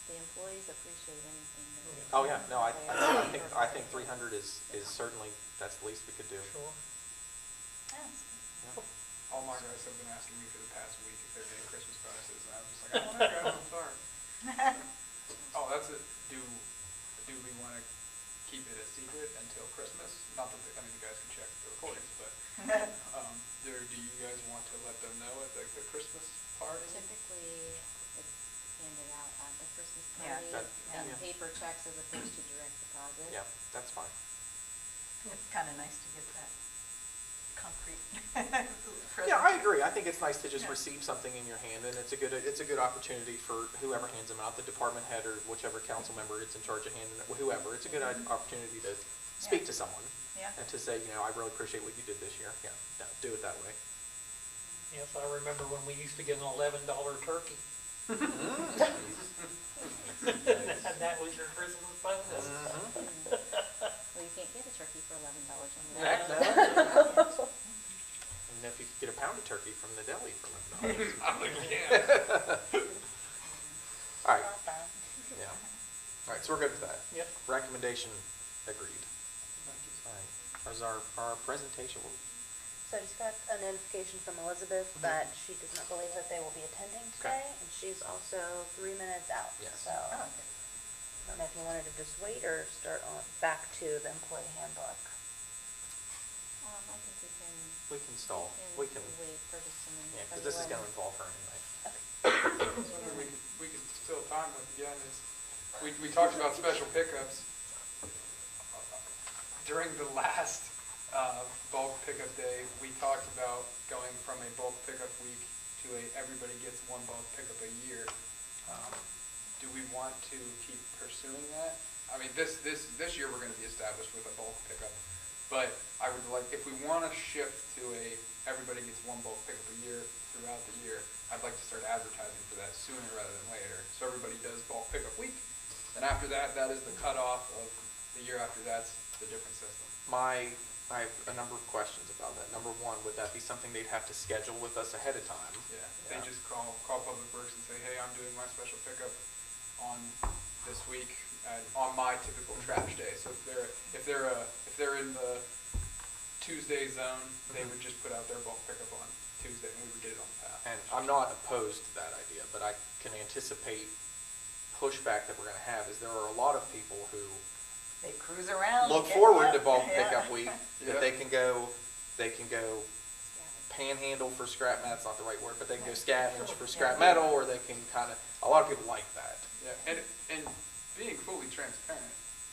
The employees appreciate anything. that- oh yeah, no, I that they think 300 is certainly, that's the least we could do. Sure. Yes. All my guys have been asking me for the past week if they're getting Christmas bonuses, and I was just like, I don't know, guys, I'm sorry. Oh, that's it. Do we want to keep it a secret until Christmas? Not that, you guys can check the recordings, but, do you guys want to let them know at the Christmas party? Typically, it's handed out at the Christmas Yeah. party That- and yeah. paper checks as opposed to direct deposit. Yeah, that's fine. It's kind of nice to get that concrete present. Yeah, I agree. I think it's nice to just Yeah. receive something in your hand, and it's a good opportunity for whoever hands them out, the department head or whichever council member is in charge of handing it, whoever. It's a good opportunity to speak to someone Yeah. and to say, I really appreciate what you did this year. Yeah, do it that way. Yes, I remember when we used to get an $11 turkey. And that was your Christmas bonus. Well, you can't get a turkey for $11 anymore. Heck, no. And if you could get a pound of turkey from the deli for $11. All right, yeah. All right, so we're good with that. Yep. Recommendation agreed. All right, as our presentation, So I just got a notification from Elizabeth that she does not believe that they will be attending Okay. today, and she's also 3 minutes out. Yes. So, Oh, I don't know if you wanted to just wait or start on, back to the employee handbook. I think we can stall. We can, wait for just a minute. yeah, because this is going to involve her anyway. Something we could still time with again is, we talked about special pickups. During the last bulk pickup day, we talked about going from a bulk pickup week to everybody gets one bulk pickup a year. do we want to keep pursuing that? I mean, this year we're gonna be established with a bulk pickup, but I would like, if we wanna shift to everybody gets one bulk pickup a year throughout the year, I'd like to start advertising for that sooner rather than later, so everybody does bulk pickup week. Then after that, that is the cutoff of the year after that's the different system. I have a number of questions about that. Number one, would that be something they'd have to schedule with us ahead of time? Yeah, they just call Public Works and say, hey, I'm doing my special pickup on this week and on my typical trash day. So if they're in the Tuesday zone, they would just put out their bulk pickup on Tuesday and we would get it on the path. And I'm not opposed to that idea, but I can anticipate pushback that we're gonna have is there are a lot of people who They cruise around. look get forward to up, bulk yeah. pickup week, that Yeah. they can go panhandle for scrap metal, that's not the right word, but they can go scavenge for scrap metal, or they can kind of, a lot of people like that. Yeah, and being fully transparent,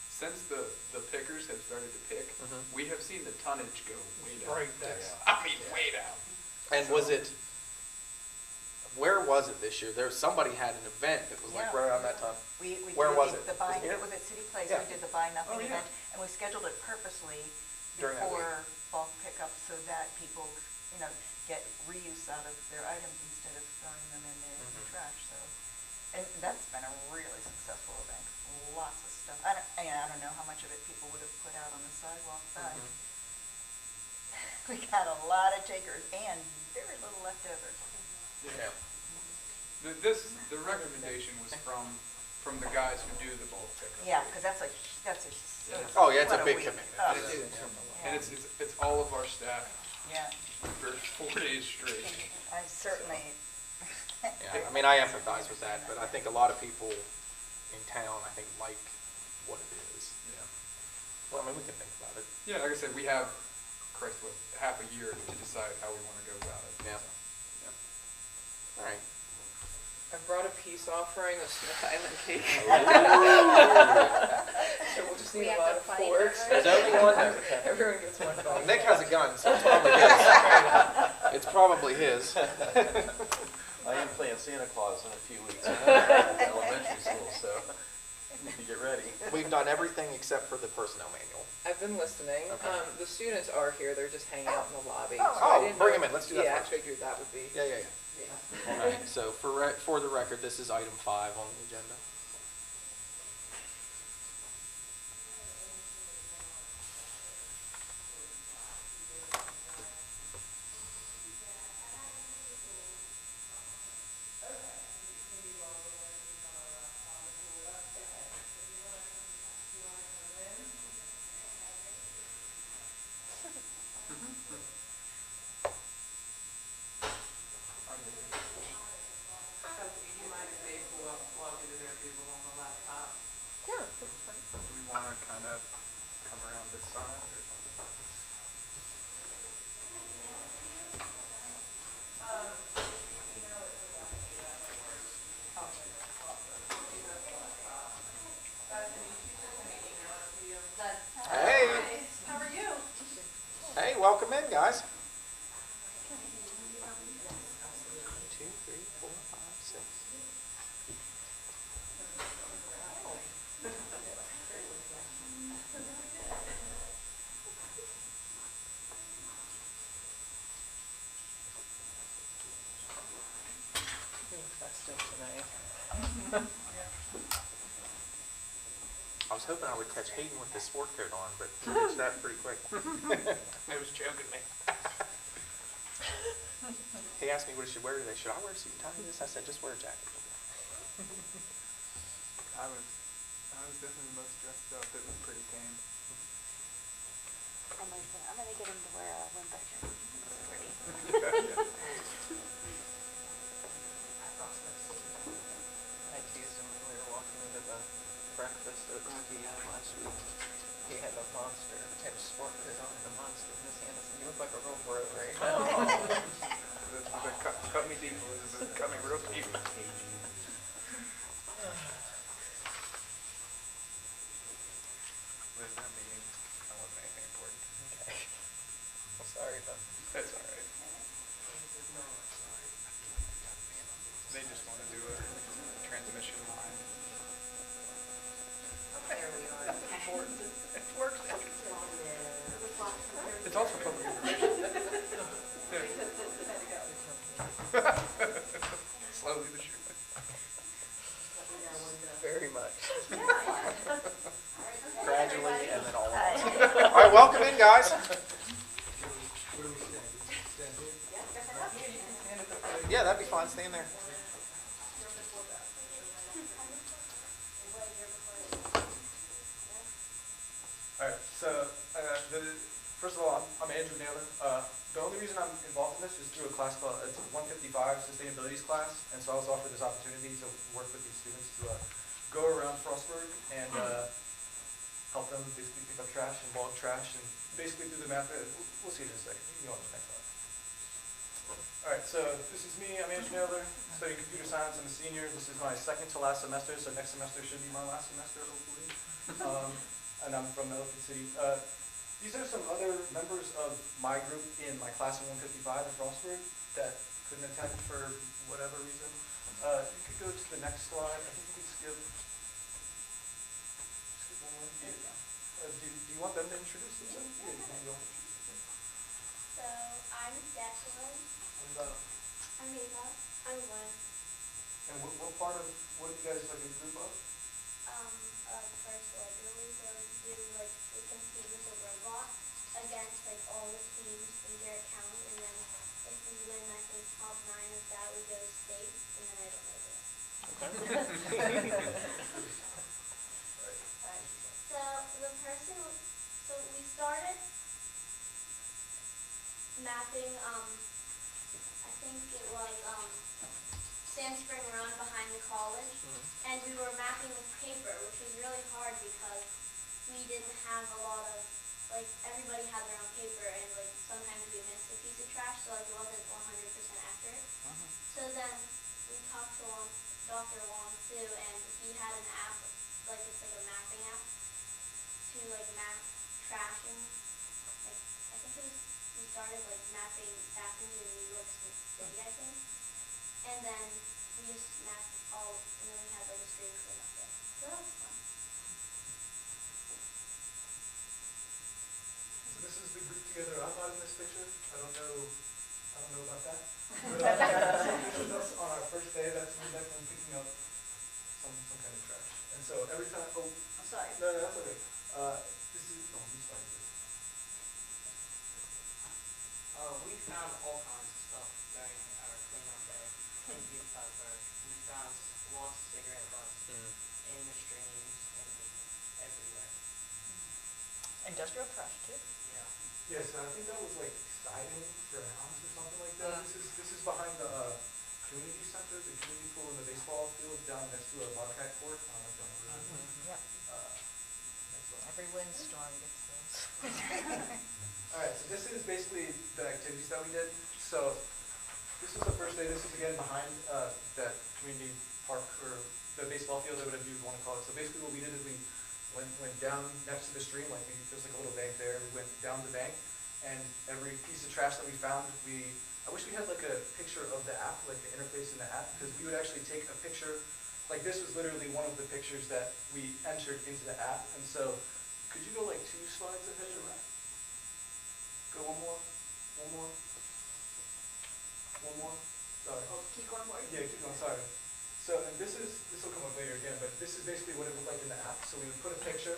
since the pickers have started to pick, we have seen the tonnage go way down. Right, that's, I mean, way down. And was it, where was it this year? Somebody had an event that was like Yeah. right around that time. We Where did was it? The buy, Was it here? it was at City Place, Yeah. we did the Buy Nothing Oh, yeah. event, and we scheduled it purposely During that week. before bulk pickup so that people, get reuse out of their items instead of throwing them in the trash, so. And that's been a really successful event, lots of stuff. I don't know how much of it people would have put out on the sidewalk, but we got a lot of takers and very little left over. Yeah. The recommendation was from the guys who do the bulk pickup. Yeah, because that's a. Oh, yeah, it's a what big week. commitment. Oh, And it's, yeah. and it's all of our staff Yeah, for 4 days straight. I certainly. Yeah, I mean, I empathize with that, but I think a lot of people in town, I think, like what it is. Yeah. Well, I mean, we can think about it. Yeah, like I said, we have, Christ, half a year to decide how we want to go about it. Yeah. So, All right. I brought a peace offering of Smith Island cake. So we'll just We need a have lot to of fight forks. over it? There's only one there. Everyone gets one dog. Nick has a gun, so it's probably his. It's probably his. I am playing Santa Claus in a few weeks in elementary school, so need to get ready. We've done everything except for the personnel manual. I've been listening. Okay. The students are here, they're just hanging out in the lobby. Oh. so I Oh, didn't bring know- 'em in. Let's do that Yeah, first. I figured that would be. Yeah. All right, so for the record, this is item 5 on the agenda. Do you mind if they log into their Google on the laptop? Yeah, that's fine. do we want to kind of come around this side or something? Hey, How are you? hey, welcome in, guys. 1, 2, 3, 4, 5, 6. Being festive tonight. I was hoping I would catch Hayden with his sport coat on, but he reached that pretty quick. It was joking me. He asked me what I should wear today. Should I wear a suit and tie to this? I said, just wear a jacket. I was definitely the most dressed up. It was pretty tame. I'm gonna get him to wear a windbreaker. It's pretty. I teased him when we were walking into the breakfast at RDM last week. He had a monster, had a sport coat on and a monster in his hand. I said, you look like a real bro right now. Cut me deep, Elizabeth. Cut me real deep. Liz, that meeting, I wasn't anything important. Okay. Well, sorry about that. That's all right. They just want to do a transmission line. There we are. It works. It's also public information. Slowly but surely. Very much. Gradually and then all at once. All right, welcome in, guys. Yeah, that'd be fine. Stand there. All right, so first of all, I'm Andrew Naylor. The only reason I'm involved in this is through a class called, it's 155 Sustainabilities class, and so I was offered this opportunity to work with these students to go around Frostburg and help them basically pick up trash and log trash and basically do the math. We'll see in a second. You can go on to the next slide. All right, so this is me. I'm Andrew Naylor, studying computer science. I'm a senior. This is my second to last semester, so next semester should be my last semester, hopefully. And I'm from Ellicott City. These are some other members of my group in my class of 155 at Frostburg that couldn't attend for whatever reason. You could go to the next slide. I think you can skip one more. Do you want them to introduce themselves? Yeah, you can go. So, I'm Declan. I'm Eva. I'm Lynn. And what part of, what are you guys like a group of? First, like, really, so we do, like, we compete with a robot against, like, all the teams in Garrett County, and then if we win, I think, top 9 of that, we go to state, and then I don't know the rest. So, so we started mapping, I think it was, Sand Spring Run behind the college, and we were mapping with paper, which was really hard because we didn't have a lot of, like, everybody had their own paper, and, like, sometimes we missed a piece of trash, so, like, it wasn't 100% accurate. So then we talked to Dr. Wong, too, and he had an app, like, it's like a mapping app to, like, map trash, and, like, I think it was, we started, like, mapping bathrooms in New York City, I think. And then we just mapped all, and then we had like a stream clean up there. So that was fun. So this is the group together. I'm not in this picture. I don't know about that. But this is us on our first day. That's me definitely picking up some kind of trash. And so every time, I'm sorry. no, that's okay. This is, you started this. We found all kinds of stuff during our cleanup day in Beautiful Park. We found lots of cigarette butts in the streams and everywhere. Industrial trash too. Yeah. Yes, I think that was like siding for a house or something like that. This is behind the community center, the community pool and the baseball field down next to a Bobcat court. I don't know if you remember. Yeah. Next one. Every windstorm gets those. All right, so this is basically the activities that we did. So this is the first day. This is again behind that community park or the baseball field, or whatever you want to call it. So basically what we did is we went down next to the stream, like there's like a little bank there. We went down the bank, and every piece of trash that we found, I wish we had like a picture of the app, like the interface in the app, because we would actually take a picture. Like this was literally one of the pictures that we entered into the app. And so could you go like 2 slides ahead of that? Go one more. Sorry. Oh, keep going for it. Yeah, keep going, sorry. So, and this will come up later again, but this is basically what it looked like in the app. So we would put a picture,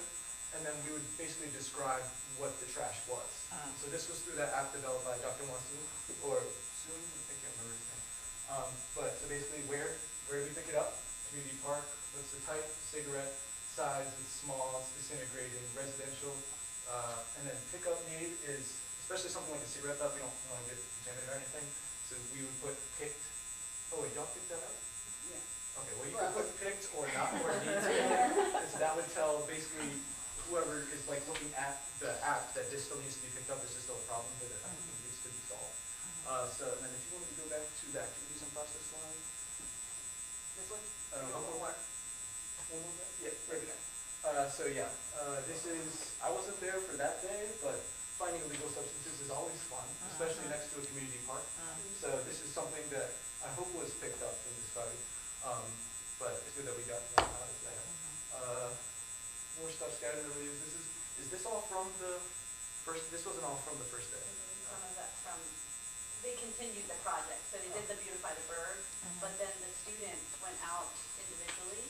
and then we would basically describe what the trash was. So this was through that app developed by Dr. Monsoon, or Soon, I can't remember his name. But so basically where do we pick it up? Community park, what's the type? Cigarette, size, it's small, it's disintegrating, residential. And then pickup need is, especially something like a cigarette butt, we don't want to get contaminated or anything. So we would put picked. Oh wait, y'all picked that up? Yeah. Okay, well you could put picked or not or need to. And so that would tell basically whoever is like looking at the app that this still needs to be picked up, this is still a problem that needs to be solved. So and then if you wanted to go back to the activities and process line. This one? One more. One more? Yeah, right there. So yeah, this is, I wasn't there for that day, but finding illegal substances is always fun, especially next to a community park. So this is something that I hope was picked up in the study, but it's good that we got that out of there. More stuff scattered over the years. Is this all from the first, this wasn't all from the first day? Some of that's from, they continued the project, so they did the Beautify the Burg, but then the students went out individually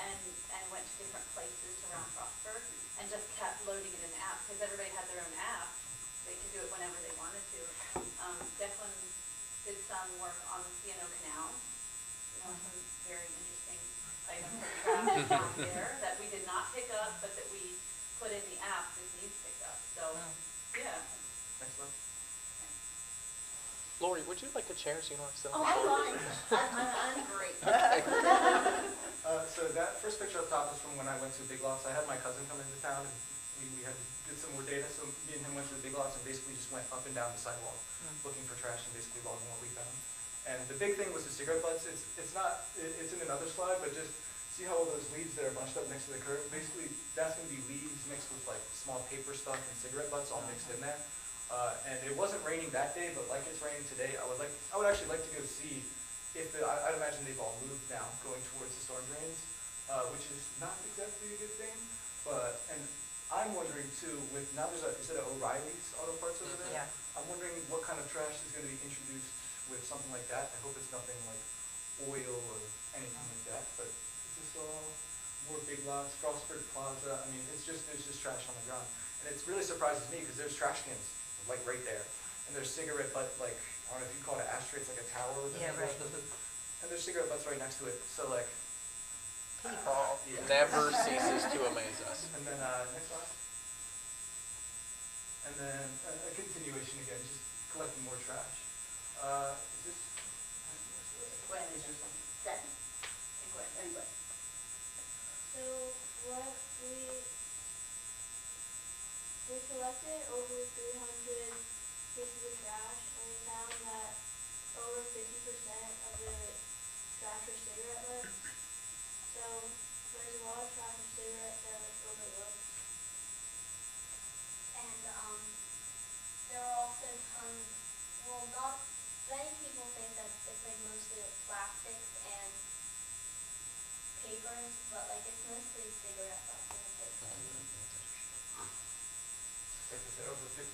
and went to different places around Frostburg and just kept loading it in the app, because everybody had their own app. They could do it whenever they wanted to. Declan did some work on the C&O Canal, some very interesting items of trash down there that we did not pick up, but that we put in the app this needs picked up. So, yeah. Excellent. Lori, would you like a chair so you don't have to sit on Oh, the floor? I'm great. So that first picture up top is from when I went to Big Lots. I had my cousin come into town and we had to get some more data. So me and him went to the Big Lots and basically just went up and down the sidewalk looking for trash and basically logging what we found. And the big thing was the cigarette butts. It's in another slide, but just see how all those leaves that are bunched up next to the curb? Basically, that's going to be leaves mixed with like small paper stuff and cigarette butts all mixed in there. And it wasn't raining that day, but like it's raining today, I would actually like to go see if I'd imagine they've all moved now, going towards the storm drains, which is not exactly a good thing. And I'm wondering too, now there's is it O'Reilly's Auto Parts over there? Yeah. I'm wondering what kind of trash is going to be introduced with something like that. I hope it's nothing like oil or anything like that, but it's just all more Big Lots, Frostburg Plaza. I mean, there's just trash on the ground. And it really surprises me because there's trash cans like right there. And there's cigarette butt, like, I don't know if you call it an ashtray, it's like a tower. Yeah, right. And there's cigarette butts right next to it. So like, People yeah. never ceases to amaze us. And then next slide. And then a continuation again, just collecting more trash. Is this? Gwen It's is just- Gwen. And Gwen. So what we collected over 300 pieces of trash, and we found that over 50% of the trash were cigarette butts. So there's a lot of trash of cigarettes that are like overlooked. And there are also tons. Well, not many people think that it's like mostly like plastics and papers, but like it's mostly cigarette butts and papers. Like I said, over 50%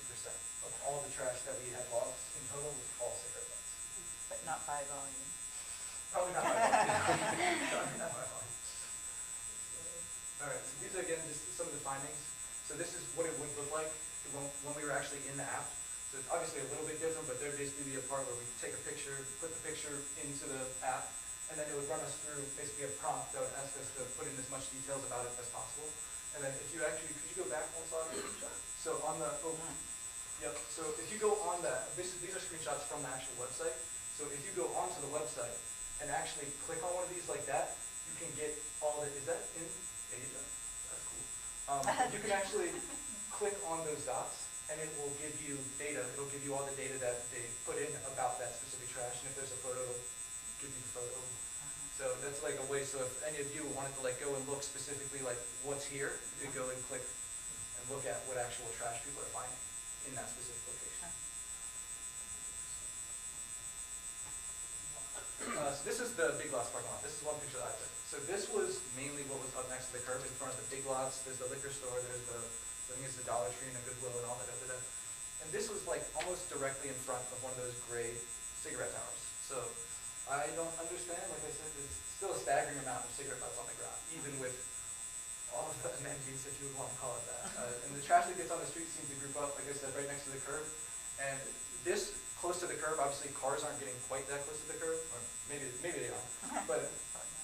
of all the trash that we had lost in total was all cigarette butts. But not by volume. Probably not my fault. Probably not my fault. All right, so these are again just some of the findings. So this is what it would look like when we were actually in the app. So it's obviously a little bit different, but there'd basically be a part where we take a picture, put the picture into the app, and then it would run us through basically a prompt that would ask us to put in as much details about it as possible. And then if you actually, could you go back one slide? So on the, yep, so if you go on that, these are screenshots from the actual website. So if you go onto the website and actually click on one of these like that, you can get all the, is that in Asia? That's cool. You can actually click on those dots and it will give you data. It'll give you all the data that they put in about that specific trash. And if there's a photo, it'll give you the photo. So that's like a way, so if any of you wanted to like go and look specifically like what's here, you could go and click and look at what actual trash people are finding in that specific location. So this is the Big Lots parking lot. This is one picture that I took. So this was mainly what was up next to the curb in front of the Big Lots. There's the liquor store, there's the, I think it's the Dollar Tree and the Goodwill and all that over there. And this was like almost directly in front of one of those gray cigarette towers. So I don't understand, like I said, it's still a staggering amount of cigarette butts on the ground, even with all of the amenities, if you would want to call it that. And the trash that gets on the street seems to group up, like I said, right next to the curb. And this, close to the curb, obviously cars aren't getting quite that close to the curb, or maybe they are. But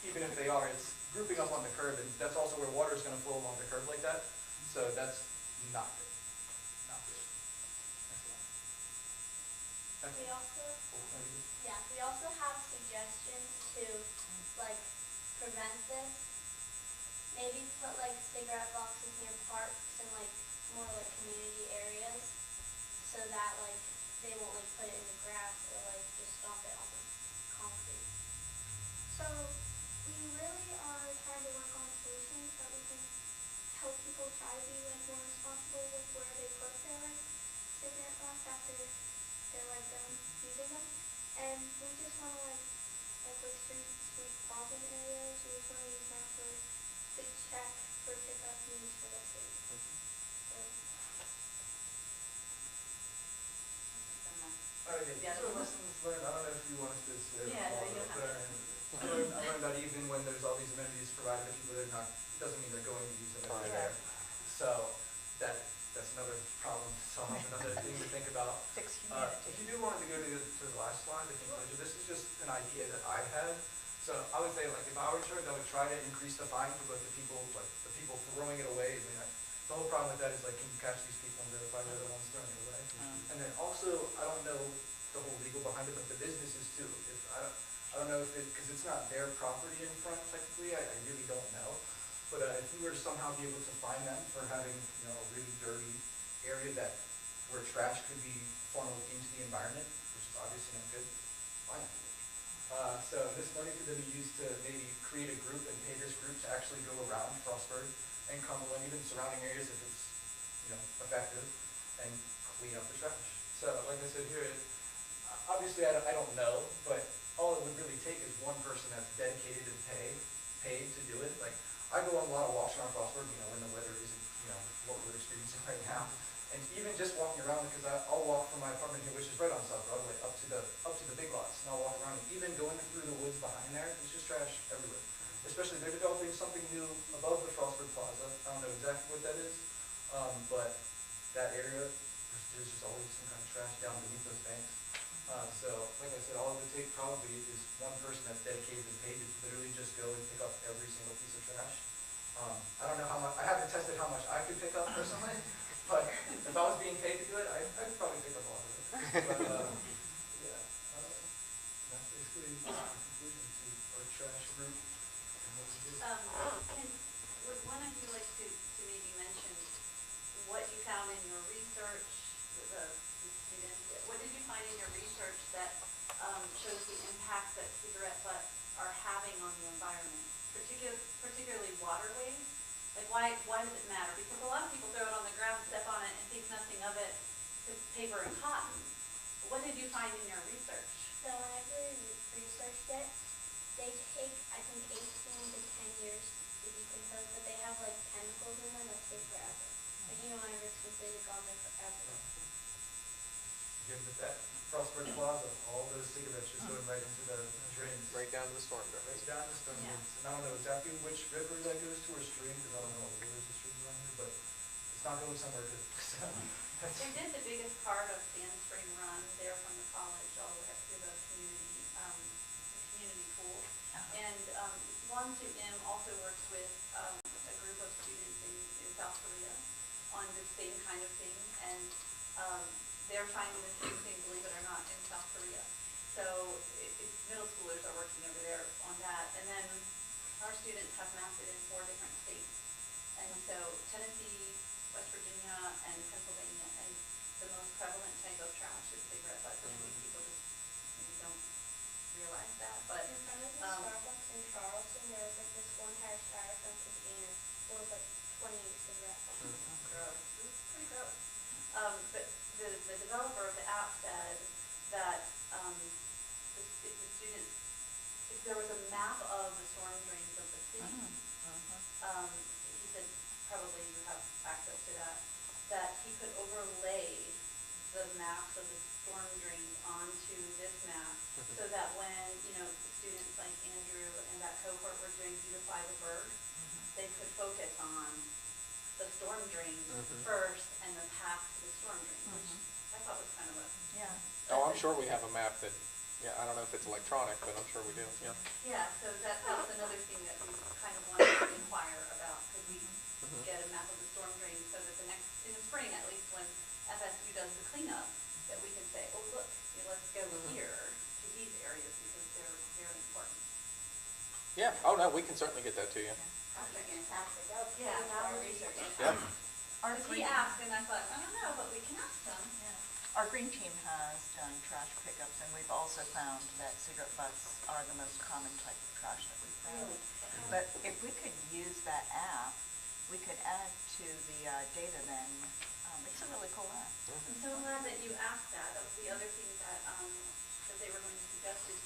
even if they are, it's grouping up on the curb, and that's also where water is going to flow along the curb like that. So that's not good. Not good. Next We one. also, Oh, maybe this. yeah, we also have suggestions to like prevent this. Maybe put like cigarette boxes near parks and like more like community areas, so that like they won't like put it in the grass or like just stomp it on the concrete. So we really are trying to work on solutions that we can help people try to be like more responsible with where they put their like And we just wanna like street problem areas, we just wanna use that to check for pickup needs for the city. So, Yeah, so lessons learned, I don't know if you want us to say. Yeah, no, you don't have to. I learned that even when there's all these amenities provided to people, they're not, doesn't mean they're going to use them if they're there. So that's another problem to solve, another thing to think about. Fix If humanity. you do want to go to the last slide, the conclusion, this is just an idea that I had. So I would say, like, if I were in charge, I would try to increase the fine for both the people, like, the people throwing it away. I mean, the whole problem with that is, like, can you catch these people and verify they're the ones throwing it away? And then also, I don't know the whole legal behind it, but the businesses too. If I don't know if it, because it's not their property in front technically, I really don't know. But if you were to somehow be able to find them for having, you know, a really dirty area that, where trash could be funneled into the environment, which is obviously not good, fine. So this money could then be used to maybe create a group and pay this group to actually go around Frostburg and Cumberland, even surrounding areas if it's, you know, effective, and clean up the trash. So like I said here, obviously I don't know, but all it would really take is one person that's dedicated and paid to do it. Like, I go on a lot of walks around Frostburg, you know, when the weather isn't, you know, what we're experiencing right now. And even just walking around, because I'll walk from my apartment here, which is right on South Broadway, up to the big lots, and I'll walk around, and even going through the woods behind there, there's just trash everywhere. Especially, they're developing something new above the Frostburg Plaza. I don't know exactly what that is, but that area, there's just always some kind of trash down beneath those banks. So, like I said, all it would take probably is one person that's dedicated and paid to literally just go and pick up every single piece of trash. I don't know how much, I haven't tested how much I could pick up personally, but if I was being paid to do it, I'd probably pick up a lot of it. But, yeah, that's basically the conclusion to our trash group and what we do. Would one of you like to maybe mention what you found in your research, the students, what did you find in your research that shows the impact that cigarette butts are having on the environment, particularly waterways? Like, why does it matter? Because a lot of people throw it on the ground, step on it, and think nothing of it, it's paper and cotton. What did you find in your research? so whenever we researched it, they take, I think, 18 to 10 years to decompose, but they have like chemicals in them that stay forever. Like, you know, whenever it's completely gone, they're forever. Again, with that Frostburg Plaza, all those cigarettes just going right into the drains. Right down to the storm drain. Right down the stone Yeah. drains. And I don't know exactly which river that goes to or stream, because I don't know all the rivers and streams around here, but it's not going somewhere good. So, They did the biggest part of Sand Spring Run there from the college all the way up to the community pool. And One 2M also works with a group of students in South Korea on the same kind of thing, and they're finding the same thing, believe it or not, in South Korea. So middle schoolers are working over there on that, and then our students have mapped it in 4 different states. And so Tennessee, West Virginia, and Pennsylvania, and the most prevalent type of trash is cigarette butts. And I think people just maybe don't realize that, but In front of the Starbucks in Charleston, there was like this one entire styrofoam container full of like 20 cigarette butts. gross. It was pretty gross. But the developer of the app said that if the students, if there was a map of the storm drains of the city, he said probably you have access to that he could overlay the maps of the storm drains onto this map, so that when, you know, students like Andrew and that cohort were doing Beautify the Berg, they could focus on the storm drains first and the path to the storm drains, which I thought was kind of a... Yeah. Oh, I'm sure we have a map that, yeah, I don't know if it's electronic, but I'm sure we do, yeah. Yeah, so that's another thing that we kind of wanted to inquire about. Could we get a map of the storm drains so that in the spring at least, when FSU does the cleanup, that we can say, oh, look, let's go here to these areas because they're very important. Yeah, oh no, we can certainly get that to you. That's fantastic. That was Yeah, our research. Yeah. Because he asked, and I thought, I don't know, but we can ask them. Our green team has done trash pickups, and we've also found that cigarette butts are the most common type of trash that we've found. But if we could use that app, we could add to the data then. It's a really cool app. I'm so glad that you asked that. That was the other thing that that they were going to suggest is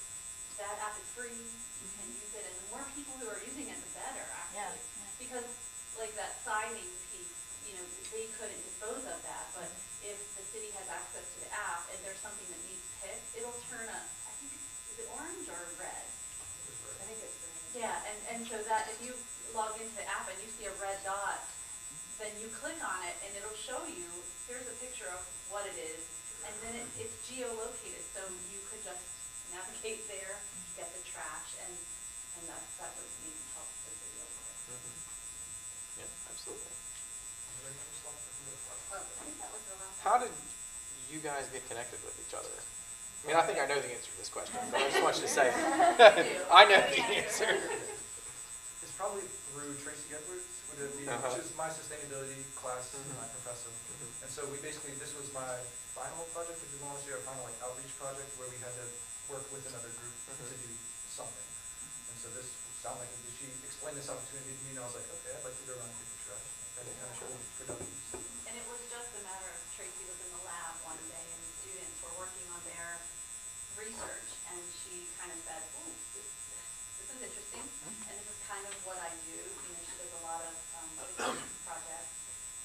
that app is free, you can use it, and the more people who are using it, the better, Yeah, actually. yeah. Because like that signing piece, you know, they couldn't dispose of that, but if the city has access to the app and there's something that needs picked, it'll turn a, I think, is it orange or red? I think it's green. Yeah, and so that if you log into the app and you see a red dot, then you click on it and it'll show you, here's a picture of what it is, and then it's geolocated, so you could just navigate there, get the trash, and that would maybe help the city a little bit. Yeah, absolutely. I think that was the last. How did you guys get connected with each other? I mean, I think I know the answer to this question, but I just want you to say, I know the answer. It's probably through Tracy Edwards, which is my sustainability class, my professor. And so we basically, this was my final project, if you want to say, our final like outreach project, where we had to work with another group to do something. And so this sounded like, she explained this opportunity to me, and I was like, okay, I'd like to go around and pick the trash. That kind of showed productive. And it was just a matter of Tracy was in the lab one day and students were working on their research, and she kind of said, ooh, this is interesting, and this is kind of what I do. You know, she does a lot of research projects,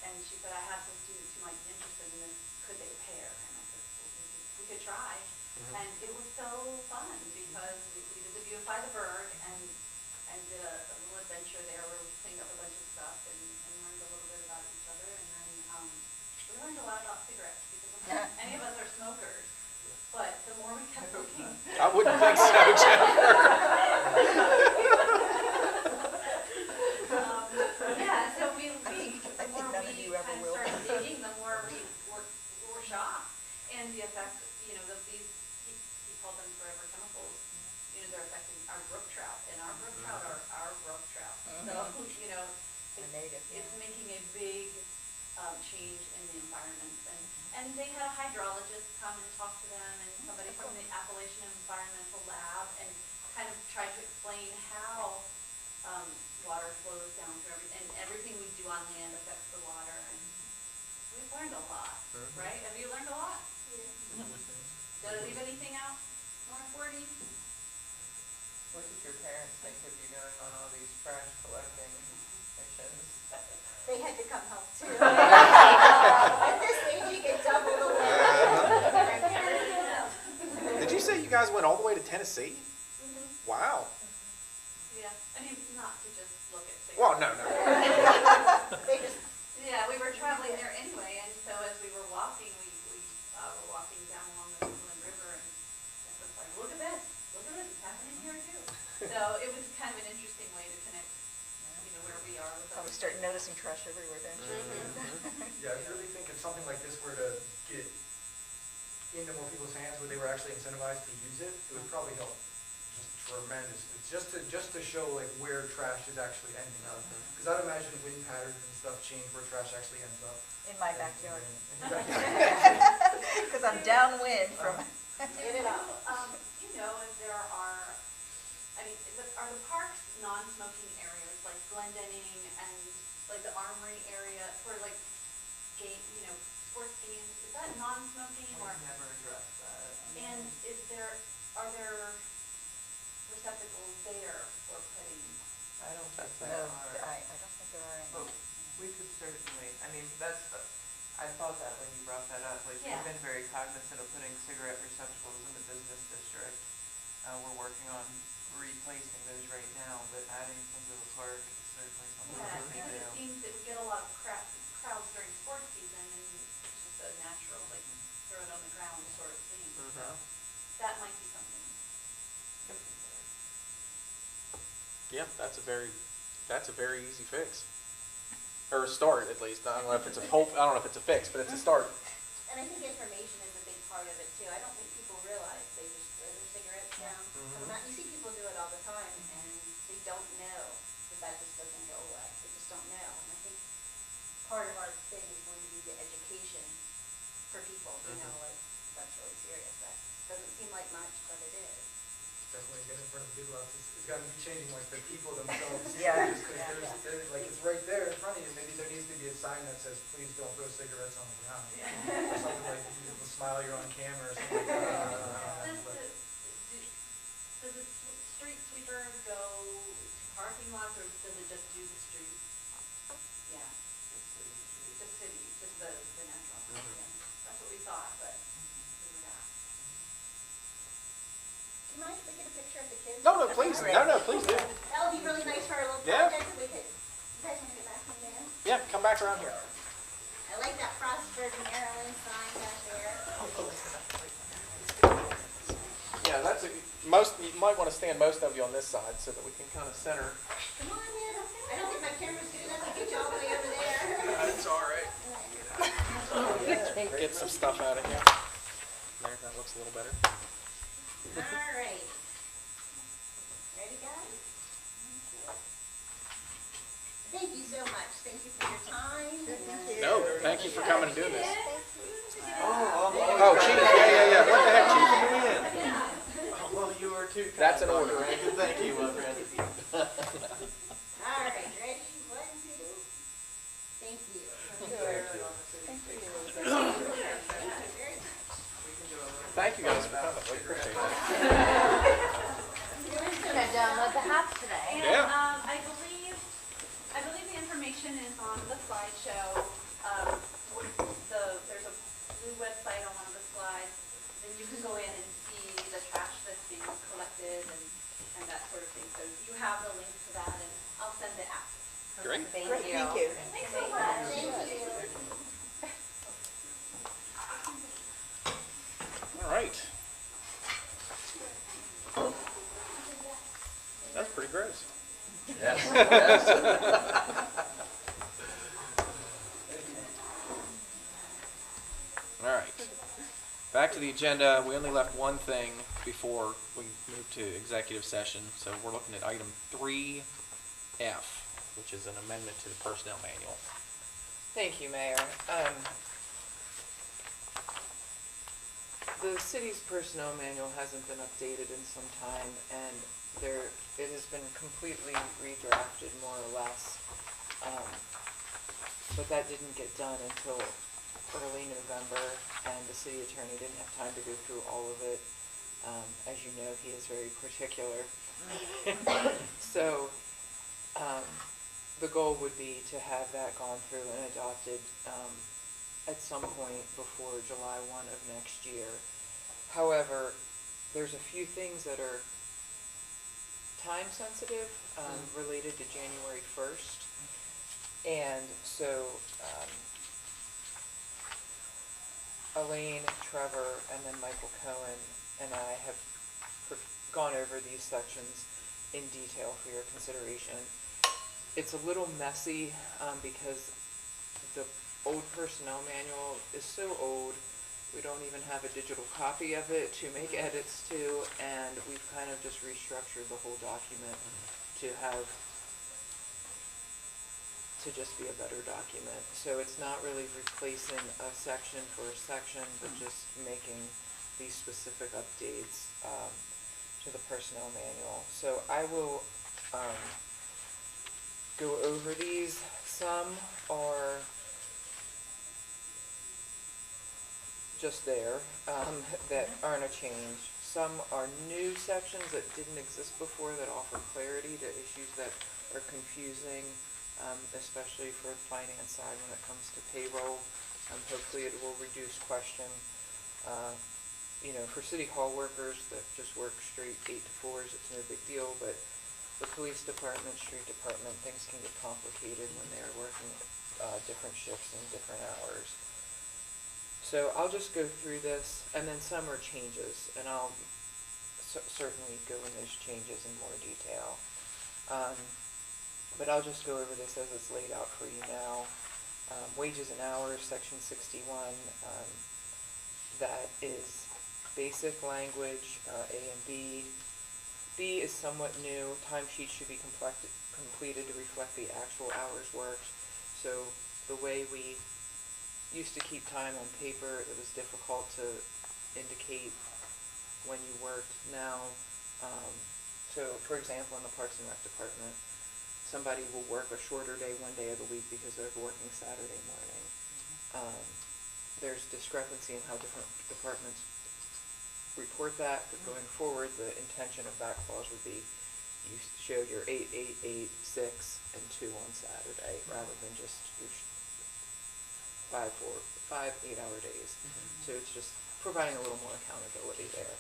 and she said, I have some students who might be interested in this, could they pair? And I said, well, we could try. And it was so fun because we did the Beautify the Berg and did a little adventure there where we cleaned up a bunch of stuff and learned a little bit about each other. And then we learned a lot about cigarettes because any of us are smokers. But the more we kept looking. I wouldn't think so, Jennifer. Yeah, so the more we none of you ever kind of will. started digging, the more we were shocked. And the effect, you know, of these, he called them forever chemicals, you know, they're affecting our brook trout. And our brook trout are our brook trout. So, you know, it's making a big change in the environment. And they had a hydrologist come and talk to them, and somebody from the Appalachian Environmental Lab, and kind of tried to explain how water flows down through everything we do on land affects the water. And we've learned a lot, right? Have you learned a lot? Yeah. Did I leave anything out more important? What did your parents think of you going on all these trash collecting missions? They had to come help too. At this age, you get double the work. Did you say you guys went all the way to Tennessee? Wow. Yeah, I mean, not to just look at cigarettes. Well, no. They just, Yeah, we were traveling there anyway, and so as we were walking, we were walking down along the Cumberland River, and it was like, look at this, it's happening here too. So it was kind of an interesting way to connect, you know, where we are with Probably other start people. noticing trash everywhere, don't you? Yeah, I really think if something like this were to get into more people's hands where they were actually incentivized to use it, it would probably help just tremendously. Just to show like where trash is actually ending up. Because I'd imagine wind patterns and stuff change where trash actually ends up. In my backyard. In your backyard. Because I'm downwind from. Get it up. You know, if there are, I mean, are the parks non-smoking areas like Glendenning and like the Armory area for like game, you know, sports games? Is that non-smoking or? We've never addressed that. And are there receptacles there for putting? I don't think No, there are. I don't think there are any. But we could certainly, I mean, that's, I thought that when you brought that up, like, Yeah. we've been very cognizant of putting cigarette receptacles in the business district. We're working on replacing those right now, but adding some to the park is certainly something Yeah, we can because do. it seems that we get a lot of crowds during sports season, and it's just a natural, like, throw it on the ground sort of thing. So that might be something. Yeah, that's a very easy fix. Or a start, at least. I don't know if it's a fix, but it's a start. and I think information is a big part of it too. I don't think people realize they just throw their cigarettes down. You see people do it all the time, and they don't know that just doesn't go away. They just don't know. And I think part of our thing is going to be the education for people, you know, like, that's really serious. That doesn't seem like much, but it is. definitely get in front of the Big Lots, it's gotta be changing like the people themselves. Yeah. Just 'cause like, it's right there in front of you, maybe there needs to be a sign that says, please don't throw cigarettes on the ground. Or something like, you can smile, you're on camera, or something like that. Does the street sweeper go to parking lots, or does it just do the streets? Yeah. Just city, just the natural. Yeah. That's what we thought, but we were not. Do you mind if we get a picture of the kids? No, please do. That would be really nice for our little Yeah. project if we could. You guys want to get back in there? Yeah, come back around here. I like that Frostburg, Maryland sign back there. Yeah, you might want to stand most of you on this side so that we can kind of center. Come on in. I don't think my camera's good enough to get you all the way over there. It's all right. Get some stuff out of here. There, that looks a little better. All right. Ready, guys? Thank you so much. Thank you for your time. No, thank you for coming and doing this. Oh, Oh, Chief, yeah. What the heck, Chief? well, you were too kind. That's an my order. friend. Thank you, my friend. All right, ready? 1, 2. Thank you. Thank you guys for coming. We appreciate it. Who's gonna download the app today? Yeah. I believe the information is on the slideshow. There's a new website on one of the slides. Then you can go in and see the trash that's being collected and that sort of thing. So you have the link to that, and I'll send it out. Great. Thank you. Thanks so much. Thank you. All right. That's pretty gross. Yes. All right. Back to the agenda. We only left one thing before we moved to executive session. So we're looking at item 3F, which is an amendment to the personnel manual. Thank you, Mayor. The city's personnel manual hasn't been updated in some time, and it has been completely redrafted, more or less. But that didn't get done until early November, and the city attorney didn't have time to go through all of it. As you know, he is very particular. So, the goal would be to have that gone through and adopted at some point before July 1 of next year. However, there's a few things that are time sensitive related to January 1st. And so Elaine, Trevor, and then Michael Cohen and I have gone over these sections in detail for your consideration. It's a little messy because the old personnel manual is so old, we don't even have a digital copy of it to make edits to, and we've kind of just restructured the whole document to just be a better document. So it's not really replacing a section for a section, but just making these specific updates to the personnel manual. So I will go over these. Some are just there, that aren't a change. Some are new sections that didn't exist before that offer clarity to issues that are confusing, especially for the finance side when it comes to payroll. Hopefully it will reduce question. For city hall workers that just work straight 8 to 4s, it's no big deal, but the police department, street department, things can get complicated when they're working different shifts and different hours. So I'll just go through this, and then some are changes, and I'll certainly go in those changes in more detail. But I'll just go over this as it's laid out for you now. Wages and hours, section 61, that is basic language, A and B. B is somewhat new. Timesheets should be completed to reflect the actual hours worked. So the way we used to keep time on paper, it was difficult to indicate when you worked. Now So, for example, in the Parks and Rec department, somebody will work a shorter day one day of the week because they're working Saturday morning. There's discrepancy in how different departments report that, but going forward, the intention of that clause would be you show your 8, 8, 8, 6, and 2 on Saturday, rather than just your 5, 8-hour days. So it's just providing a little more accountability there.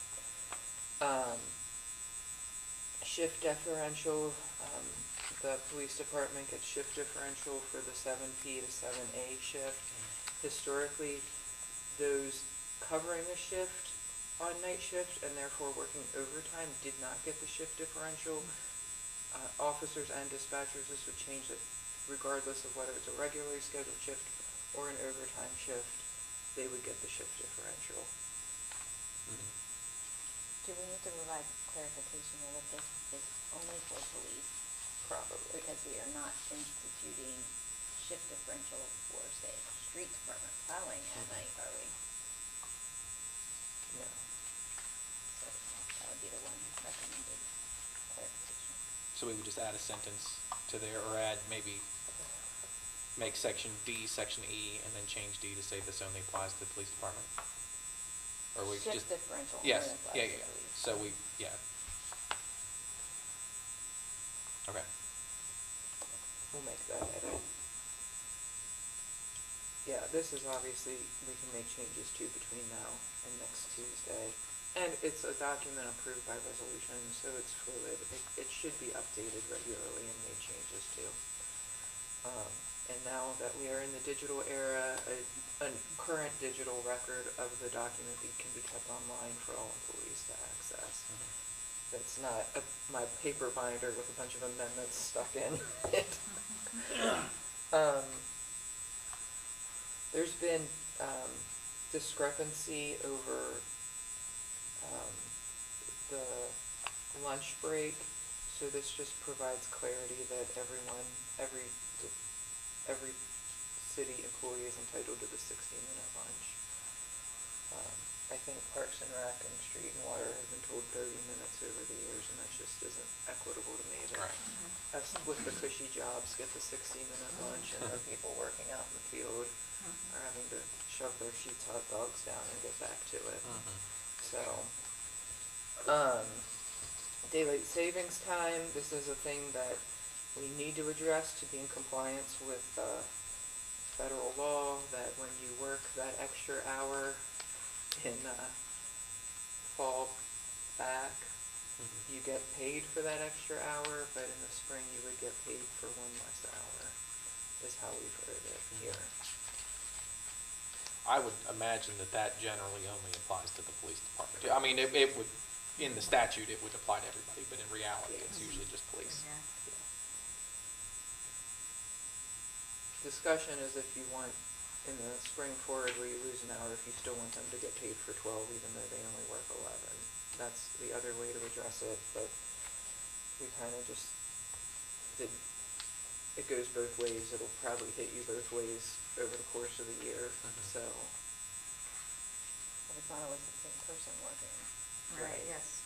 Shift differential, the police department gets shift differential for the 7P to 7A shift. Historically, those covering a shift on night shift and therefore working overtime did not get the shift differential. Officers and dispatchers, this would change it regardless of whether it's a regularly scheduled shift or an overtime shift, they would get the shift differential. Do we need to provide clarification that this is only for police? Probably. Because we are not instituting shift differential for, say, street department plowing at night, are we? No. So that would be the one recommended clarification. So we would just add a sentence to there, or add maybe, make section D, section E, and then change D to say this only applies to the police department? Or we Shift just? differential. Yes, only applies yeah, to yeah, police. so we, yeah. Okay. We'll make that edit. Yeah, this is obviously, we can make changes to between now and next Tuesday. And it's a document approved by resolution, so it's fluid. It should be updated regularly and made changes to. And now that we are in the digital era, a current digital record of the document can be kept online for all employees to access. That's not my paper binder with a bunch of amendments stuck in it. There's been discrepancy over the lunch break, so this just provides clarity that every city employee is entitled to the 16-minute lunch. I think Parks and Rec and Street and Water have been told 30 minutes over the years, and that just isn't equitable to me. That us with the cushy jobs get the 16-minute lunch, and the people working out in the field are having to shove their sheets hot dogs down and get back to it. So, daylight savings time, this is a thing that we need to address to be in compliance with federal law, that when you work that extra hour in fall back, you get paid for that extra hour, but in the spring you would get paid for one less hour, is how we've heard it here. I would imagine that generally only applies to the police department. I mean, it would, in the statute, it would apply to everybody, but in reality, it's usually just police. Discussion is if you want, in the spring forward where you lose an hour, if you still want them to get paid for 12 even though they only work 11. That's the other way to address it, but we kind of just did, it goes both ways. It'll probably hit you both ways over the course of the year, so. But it's not always the same person working. Right, yes.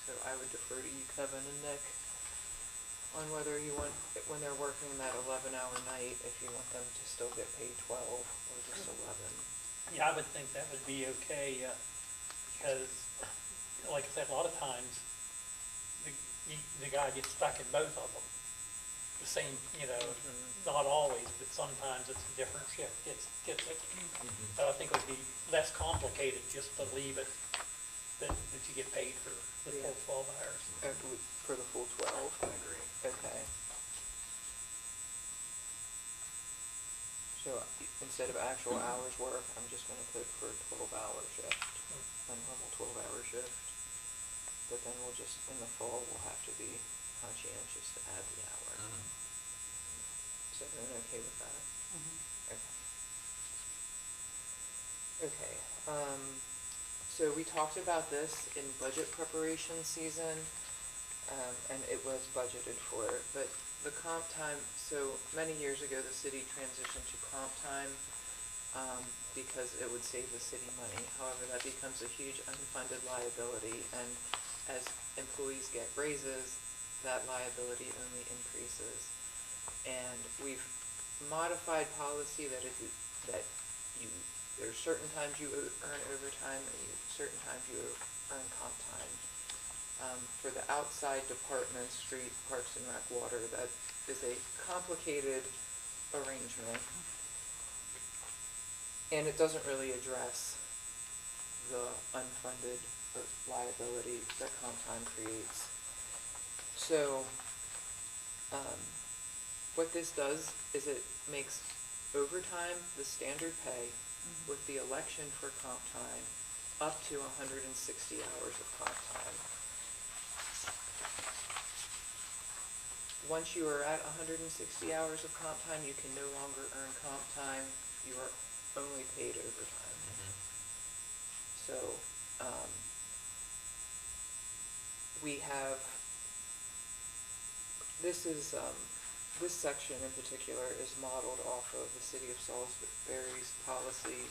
So I would defer to you, Kevin and Nick, on whether you want, when they're working that 11-hour night, if you want them to still get paid 12 or just 11. Yeah, I would think that would be okay, because, like I said, a lot of times, the guy gets stuck in both of them. The same, not always, but sometimes it's a different shift gets it. So I think it would be less complicated just to leave it, that you get paid for the full 12 hours. For the full 12? I agree. Okay. So instead of actual hours work, I'm just gonna put for a 12-hour shift, a normal 12-hour shift. But then we'll just, in the fall, we'll have to be conscientious to add the hour. Is everyone okay with that? Okay. Okay, so we talked about this in budget preparation season, and it was budgeted for, but the comp time, so many years ago, the city transitioned to comp time. because it would save the city money. However, that becomes a huge unfunded liability, and as employees get raises, that liability only increases. And we've modified policy that there's certain times you earn overtime and certain times you earn comp time. For the outside departments, street, parks and rec, water, that is a complicated arrangement. And it doesn't really address the unfunded liability that comp time creates. So, what this does is it makes overtime the standard pay with the election for comp time up to 160 hours of comp time. Once you are at 160 hours of comp time, you can no longer earn comp time. You are only paid overtime. So, we have, this section in particular is modeled off of the city of Salisbury's policy.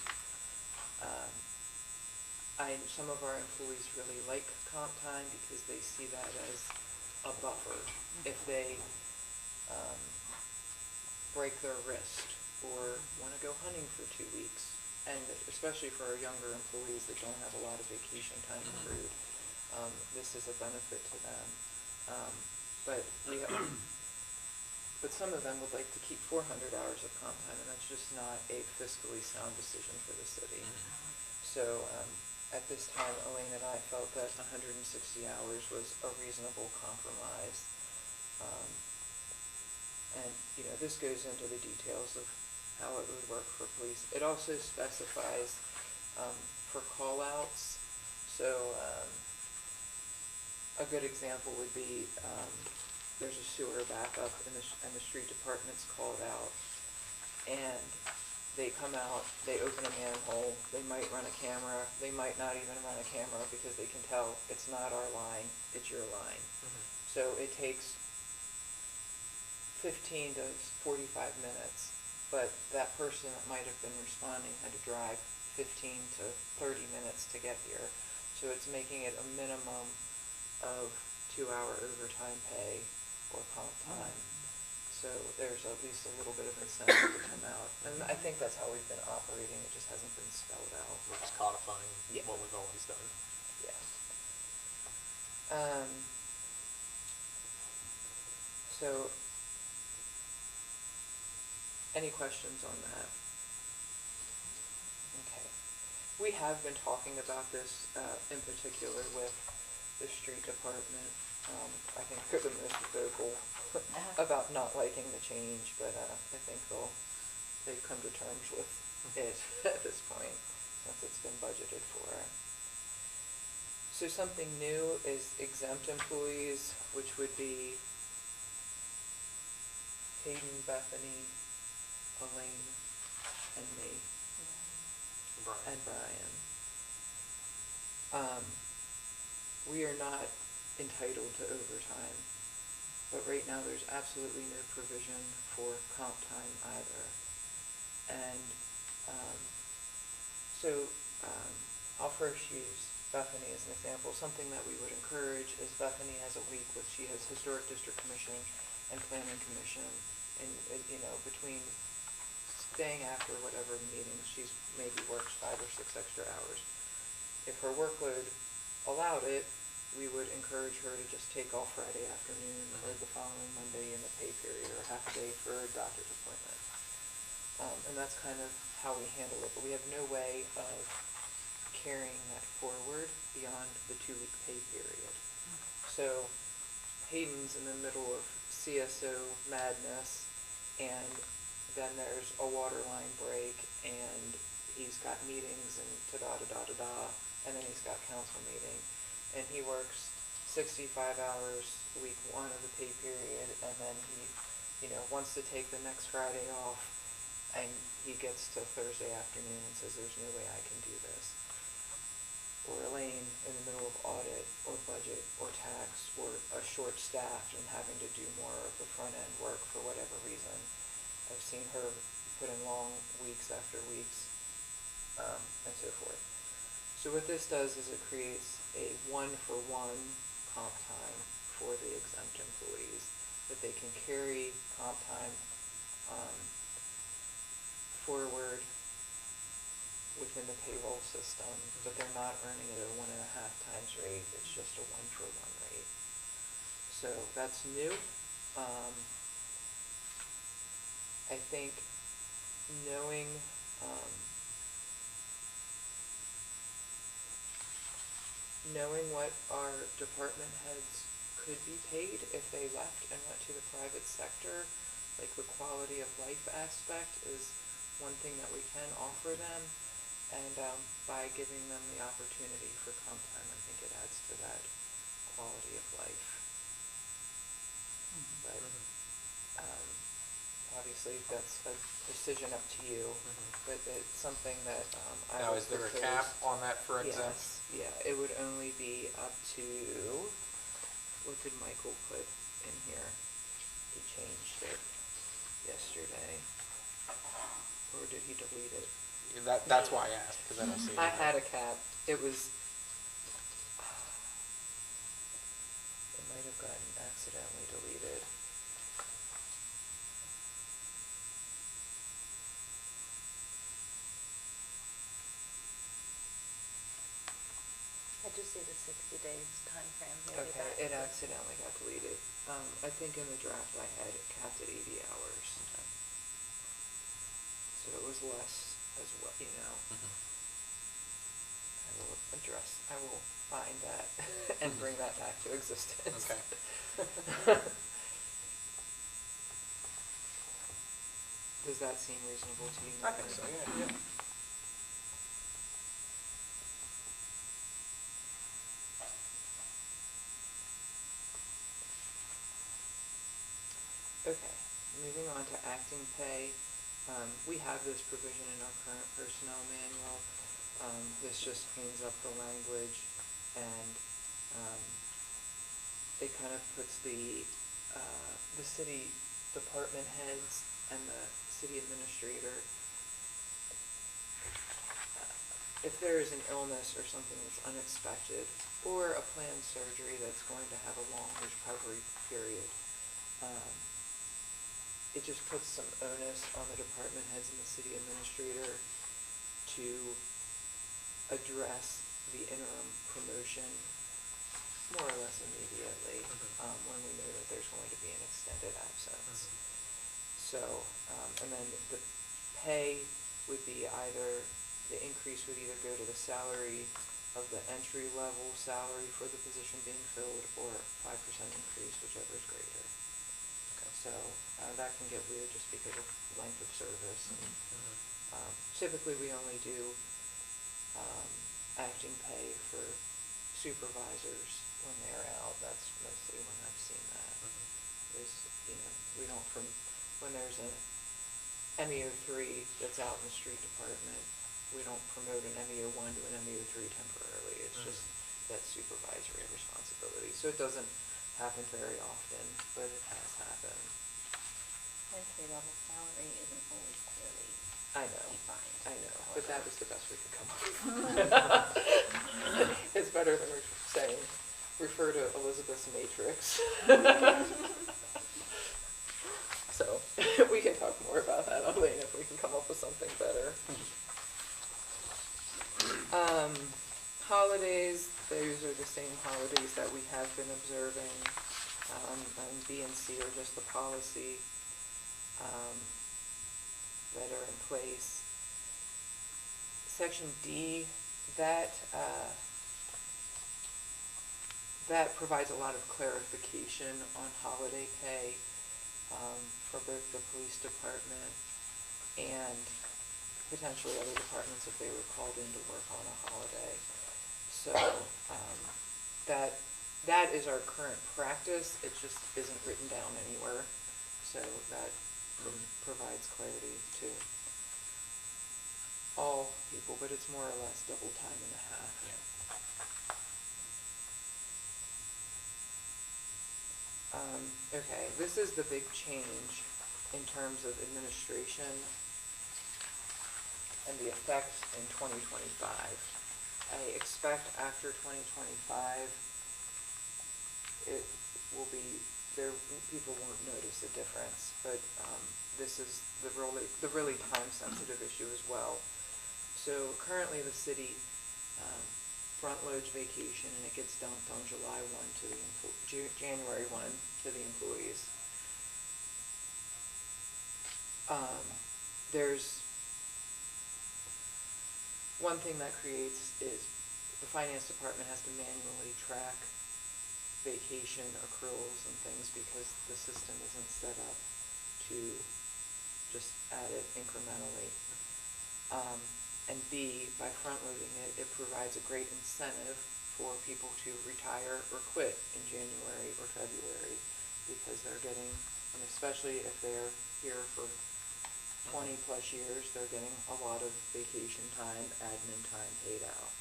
Some of our employees really like comp time because they see that as a buffer. If they break their wrist or want to go hunting for 2 weeks, and especially for our younger employees that don't have a lot of vacation time accrued, this is a benefit to them. But some of them would like to keep 400 hours of comp time, and that's just not a fiscally sound decision for the city. So at this time, Elaine and I felt that 160 hours was a reasonable compromise. And, this goes into the details of how it would work for police. It also specifies for call-outs. So a good example would be there's a sewer backup and the street department's called out, and they come out, they open a manhole, they might run a camera, they might not even run a camera because they can tell it's not our line, it's your line. So it takes 15 to 45 minutes, but that person that might have been responding had to drive 15 to 30 minutes to get here. So it's making it a minimum of 2-hour overtime pay or comp time. So there's at least a little bit of incentive to come out. And I think that's how we've been operating, it just hasn't been spelled out. We're just codifying Yeah. what we've always done. Yeah. So, any questions on that? Okay. We have been talking about this in particular with the street department. I think they're the most vocal about not liking the change, but I think they've come to terms with it at this point, since it's been budgeted for. So something new is exempt employees, which would be Hayden, Bethany, Elaine, and me, and Brian. We are not entitled to overtime, but right now there's absolutely no provision for comp time either. And I'll first use Bethany as an example. Something that we would encourage is Bethany has a week which she has Historic District Commission and Planning Commission, and between staying after whatever meetings, she's maybe works 5 or 6 extra hours. If her workload allowed it, we would encourage her to just take off Friday afternoon or the following Monday in the pay period, or half a day for a doctor's appointment. And that's kind of how we handle it, but we have no way of carrying that forward beyond the 2-week pay period. So Hayden's in the middle of CSO madness, and then there's a water line break, and he's got meetings and da-da-da-da-da, and then he's got council meeting. And he works 65 hours week 1 of the pay period, and then he, wants to take the next Friday off, and he gets to Thursday afternoon and says, there's no way I can do this. Or Elaine in the middle of audit or budget or tax, or a short staffed and having to do more of the front end work for whatever reason. I've seen her put in long weeks after weeks and so forth. So what this does is it creates a one-for-one comp time for the exempt employees, that they can carry comp time forward within the payroll system, but they're not earning it at a 1.5 times rate, it's just a one-for-one rate. So that's new. I think knowing, knowing what our department heads could be paid if they left and went to the private sector, like the quality of life aspect is one thing that we can offer them. And by giving them the opportunity for comp time, I think it adds to that quality of life. But obviously, that's a decision up to you, but it's something that I Now, would is there a propose. cap on that for exempt? Yes, yeah, it would only be up to, what did Michael put in here? He changed it yesterday. Or did he delete it? That's why I asked, because I don't see it. I had a cap. It was, it might have gotten accidentally deleted. I just see the 60 days time frame. Maybe Okay, that- it accidentally got deleted. I think in the draft I had it capped at 80 hours. So it was less as well, you know. I will find that and bring that back to existence. Okay. Does that seem reasonable to you? I think so, yeah. Okay, moving on to acting pay. We have this provision in our current personnel manual. This just cleans up the language, and it kind of puts the city department heads and the city administrator, if there is an illness or something that's unexpected, or a planned surgery that's going to have a long recovery period, it just puts some onus on the department heads and the city administrator to address the interim promotion more or less immediately when we know that there's going to be an extended absence. So, and then the pay would be either, the increase would either go to the salary of the entry level salary for the position being filled, or 5% increase, whichever is greater. So that can get weird just because of length of service. And, typically, we only do acting pay for supervisors when they're out. That's mostly when I've seen that. Is, you know, we don't when there's an MEO3 that's out in the street department, we don't promote an MEO1 to an MEO3 temporarily. It's just that supervisory responsibility. So it doesn't happen very often, but it has happened. Entry level salary isn't always clearly I know, defined. but that was the best we could come up with. It's better than saying, refer to Elizabeth's matrix. So, we can talk more about that, Elaine, if we can come up with something better. Holidays, those are the same holidays that we have been observing. And B and C are just the policy that are in place. Section D, that provides a lot of clarification on holiday pay for both the police department and potentially other departments if they were called in to work on a holiday. So that is our current practice. It just isn't written down anywhere. So that provides clarity to all people, but it's more or less double time and a half. Okay, this is the big change in terms of administration and the effects in 2025. I expect after 2025, it will be, people won't notice a difference, but this is the really time-sensitive issue as well. So currently the city front-loads vacation, and it gets dumped on July 1 to the January 1 to the employees. There's one thing that creates is the finance department has to manually track vacation accruals and things because the system isn't set up to just add it incrementally. And B, by front-loading it, it provides a great incentive for people to retire or quit in January or February because they're getting, and especially if they're here for 20 plus years, they're getting a lot of vacation time, admin time paid out.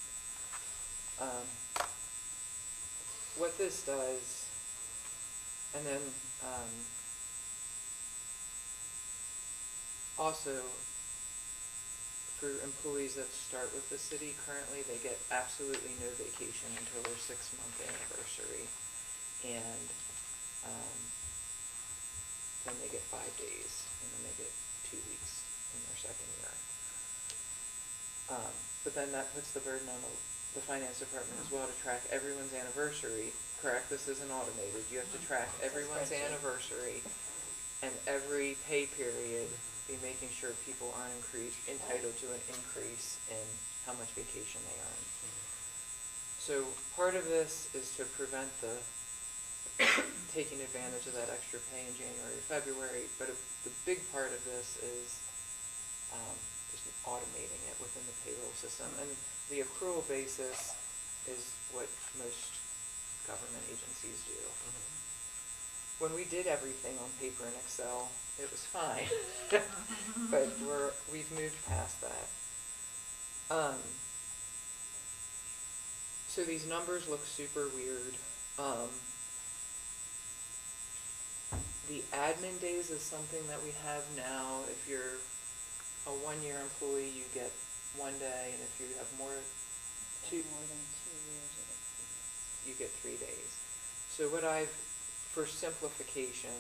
What this does, and then also for employees that start with the city currently, they get absolutely no vacation until their 6-month anniversary, and then they get 5 days, and then they get 2 weeks in their second year. But then that puts the burden on the finance department as well to track everyone's anniversary, correct? This isn't automated. You have to track everyone's anniversary and every pay period, be making sure people aren't entitled to an increase in how much vacation they earn. So part of this is to prevent the taking advantage of that extra pay in January or February, but the big part of this is just automating it within the payroll system. And the accrual basis is what most government agencies do. When we did everything on paper and Excel, it was fine, but we've moved past that. So these numbers look super weird. The admin days is something that we have now. If you're a 1-year employee, you get 1 day, and if you have more than 2 years, you get 3 days. So for simplification,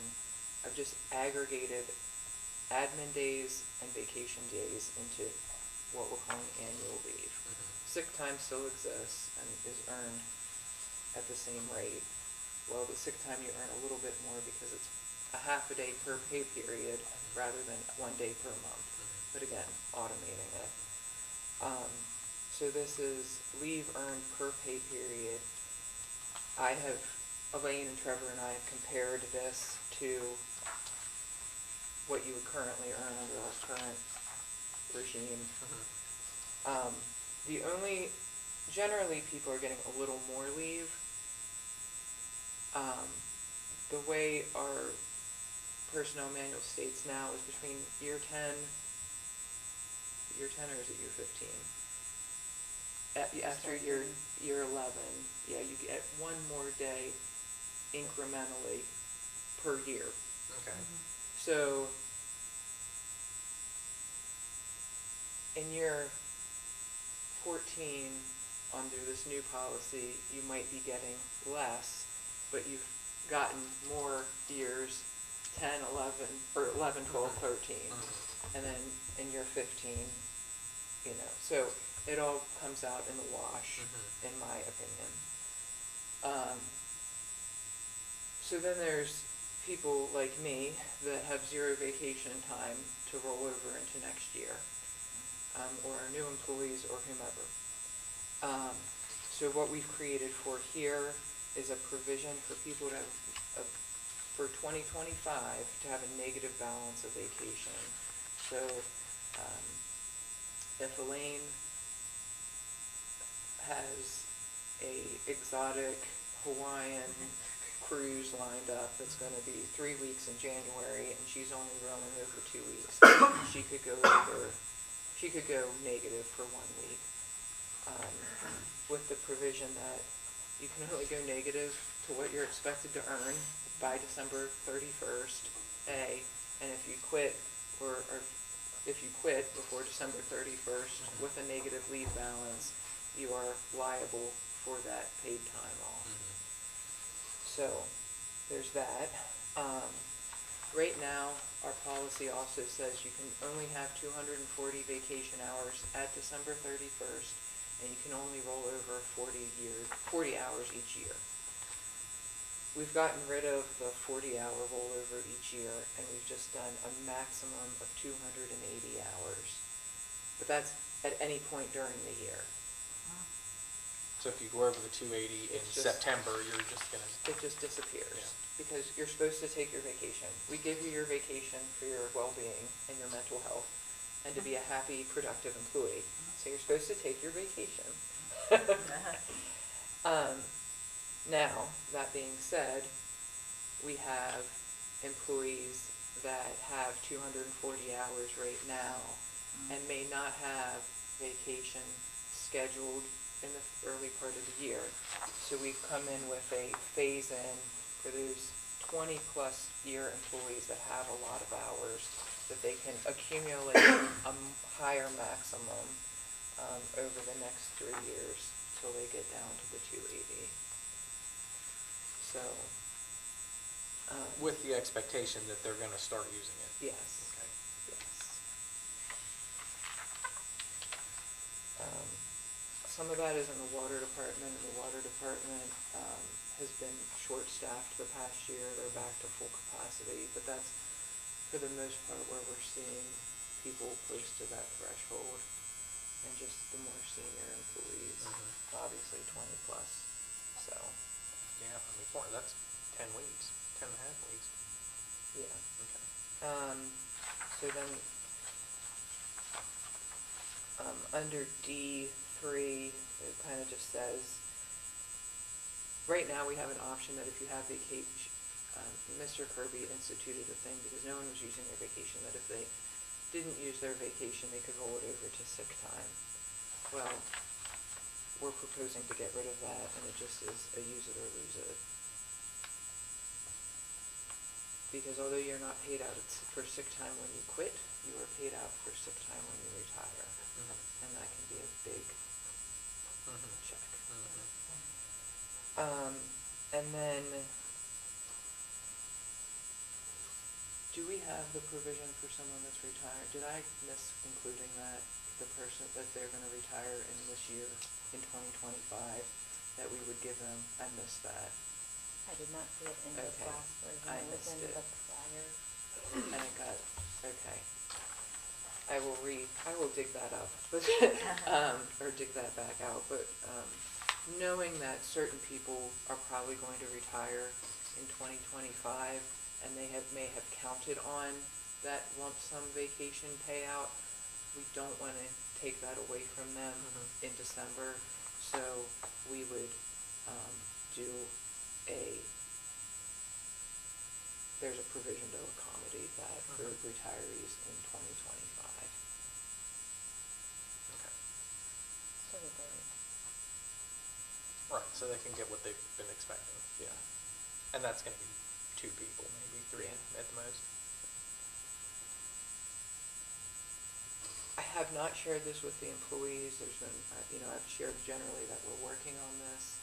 I've just aggregated admin days and vacation days into what we're calling annual leave. Sick time still exists and is earned at the same rate. Well, the sick time you earn a little bit more because it's a half a day per pay period rather than 1 day per month. But again, automating it. So this is leave earned per pay period. Elaine and Trevor and I have compared this to what you would currently earn under our current regime. Generally people are getting a little more leave. The way our personnel manual states now is between year 10 or is it year 15? After year 11, yeah, you get 1 more day incrementally per year. Okay. So in year 14, under this new policy, you might be getting less, but you've gotten more years, 10, 11, or 11, 12, 13. And then in year 15, so it all comes out in the wash, in my opinion. So then there's people like me that have 0 vacation time to roll over into next year, or our new employees or whomever. So what we've created for here is a provision for people to have, for 2025, to have a negative balance of vacation. So if Elaine has a exotic Hawaiian cruise lined up that's going to be 3 weeks in January and she's only rolling over 2 weeks, she could go negative for 1 week, with the provision that you can only go negative to what you're expected to earn by December 31st, A, and if you quit or if you quit before December 31st with a negative leave balance, you are liable for that paid time off. So, there's that. Right now, our policy also says you can only have 240 vacation hours at December 31st, and you can only roll over 40 hours each year. We've gotten rid of the 40-hour rollover each year, and we've just done a maximum of 280 hours. But that's at any point during the year. So if you go over the 280 in It's just- September, you're just gonna, It just disappears. Yeah. Because you're supposed to take your vacation. We give you your vacation for your well-being and your mental health, and to be a happy, productive employee. So you're supposed to take your vacation. Now, that being said, we have employees that have 240 hours right now and may not have vacation scheduled in the early part of the year. So we come in with a phase-in for those 20-plus year employees that have a lot of hours, that they can accumulate a higher maximum over the next 3 years till they get down to the 280. So, with the expectation that they're gonna start using it. yes, Okay. yes. Some of that is in the water department, and the water department has been short-staffed the past year. They're back to full capacity, but that's for the most part where we're seeing people close to that threshold, and just the more senior employees, obviously 20-plus, so, Yeah, I mean, that's 10 weeks, 10 and a half weeks. yeah. Okay. So then, under D3, it kind of just says, right now we have an option that if you have vacation, Mr. Kirby instituted a thing because no one was using their vacation, that if they didn't use their vacation, they could roll it over to sick time. Well, we're proposing to get rid of that, and it just is a use it or lose it. Because although you're not paid out for sick time when you quit, you are paid out for sick time when you retire. And that can be a big check. And then, do we have the provision for someone that's retired? Did I miss including that, the person that they're gonna retire in this year, in 2025, that we would give them? I missed that. I did not see it in this Okay. last version, I it was missed in it. the prior. And it got, okay. I will dig that up, but, or dig that back out, but, knowing that certain people are probably going to retire in 2025, and they may have counted on that lump sum vacation payout, we don't want to take that away from them in December, so we would, do there's a provision to accommodate that for retirees in 2025. Okay. So that they, Right, so they can get what they've been expecting. Yeah. And that's gonna be 2 people, maybe 3 Yeah. at the most. I have not shared this with the employees. There's been, I've shared generally that we're working on this.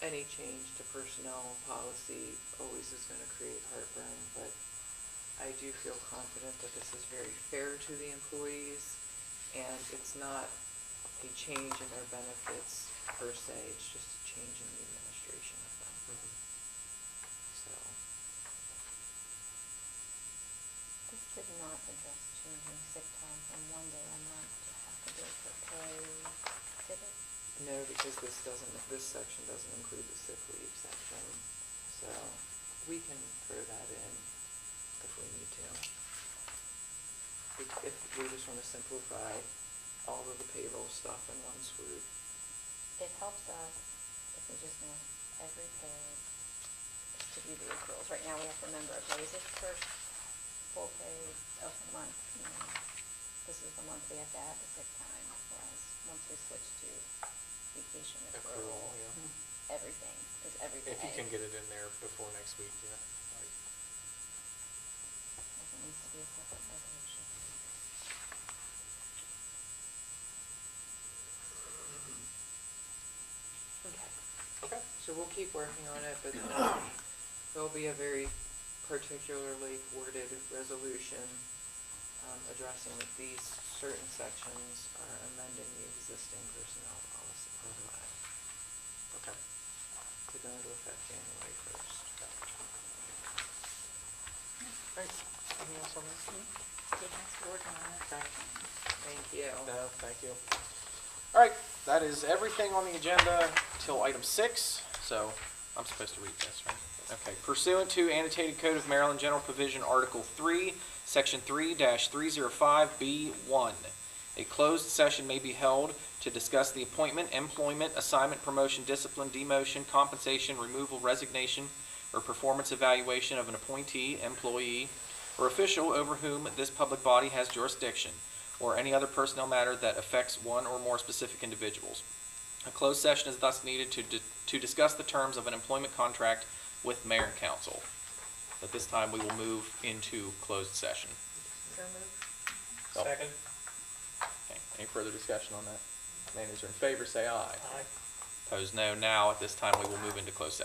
Any change to personnel policy always is going to create heartburn, but I do feel confident that this is very fair to the employees, and it's not a change in their benefits per se, it's just a change in the administration of them. So, this did not address changing sick time from 1 day a month to half a day per pay, did it? no, because this section doesn't include the sick leave section, so we can throw that in if we need to. If we just want to simplify all of the payroll stuff in one swoop. It helps us if we just know every pay is to do the accruals. Right now, we have to remember, okay, is this first full pay of the month? This is the month we have to add the sick time, whereas once we switch to vacation accrual, Accrual, yeah. everything is every pay. If you can get it in there before next week, yeah. Like, I can be a separate resolution. Okay. Okay. So we'll keep working on it, but there'll be a very particularly worded resolution addressing that these certain sections are amending the existing personnel policy Okay. to go into effect January 1st. Great. Anything else on this? Thanks for working on it. Okay. Thank you. No, thank you. All right, that is everything on the agenda till item 6, so I'm supposed to read this, right? Okay, pursuant to annotated Code of Maryland General Provision Article 3, Section 3-305B1, a closed session may be held to discuss the appointment, employment, assignment, promotion, discipline, demotion, compensation, removal, resignation, or performance evaluation of an appointee, employee, or official over whom this public body has jurisdiction, or any other personnel matter that affects one or more specific individuals. A closed session is thus needed to discuss the terms of an employment contract with mayor and council. At this time, we will move into closed session. So moved. Oh. Second. Okay. Any further discussion on that? Those are in favor, say aye. Aye. Opposed, no. Now, at this time, we will move into closed session.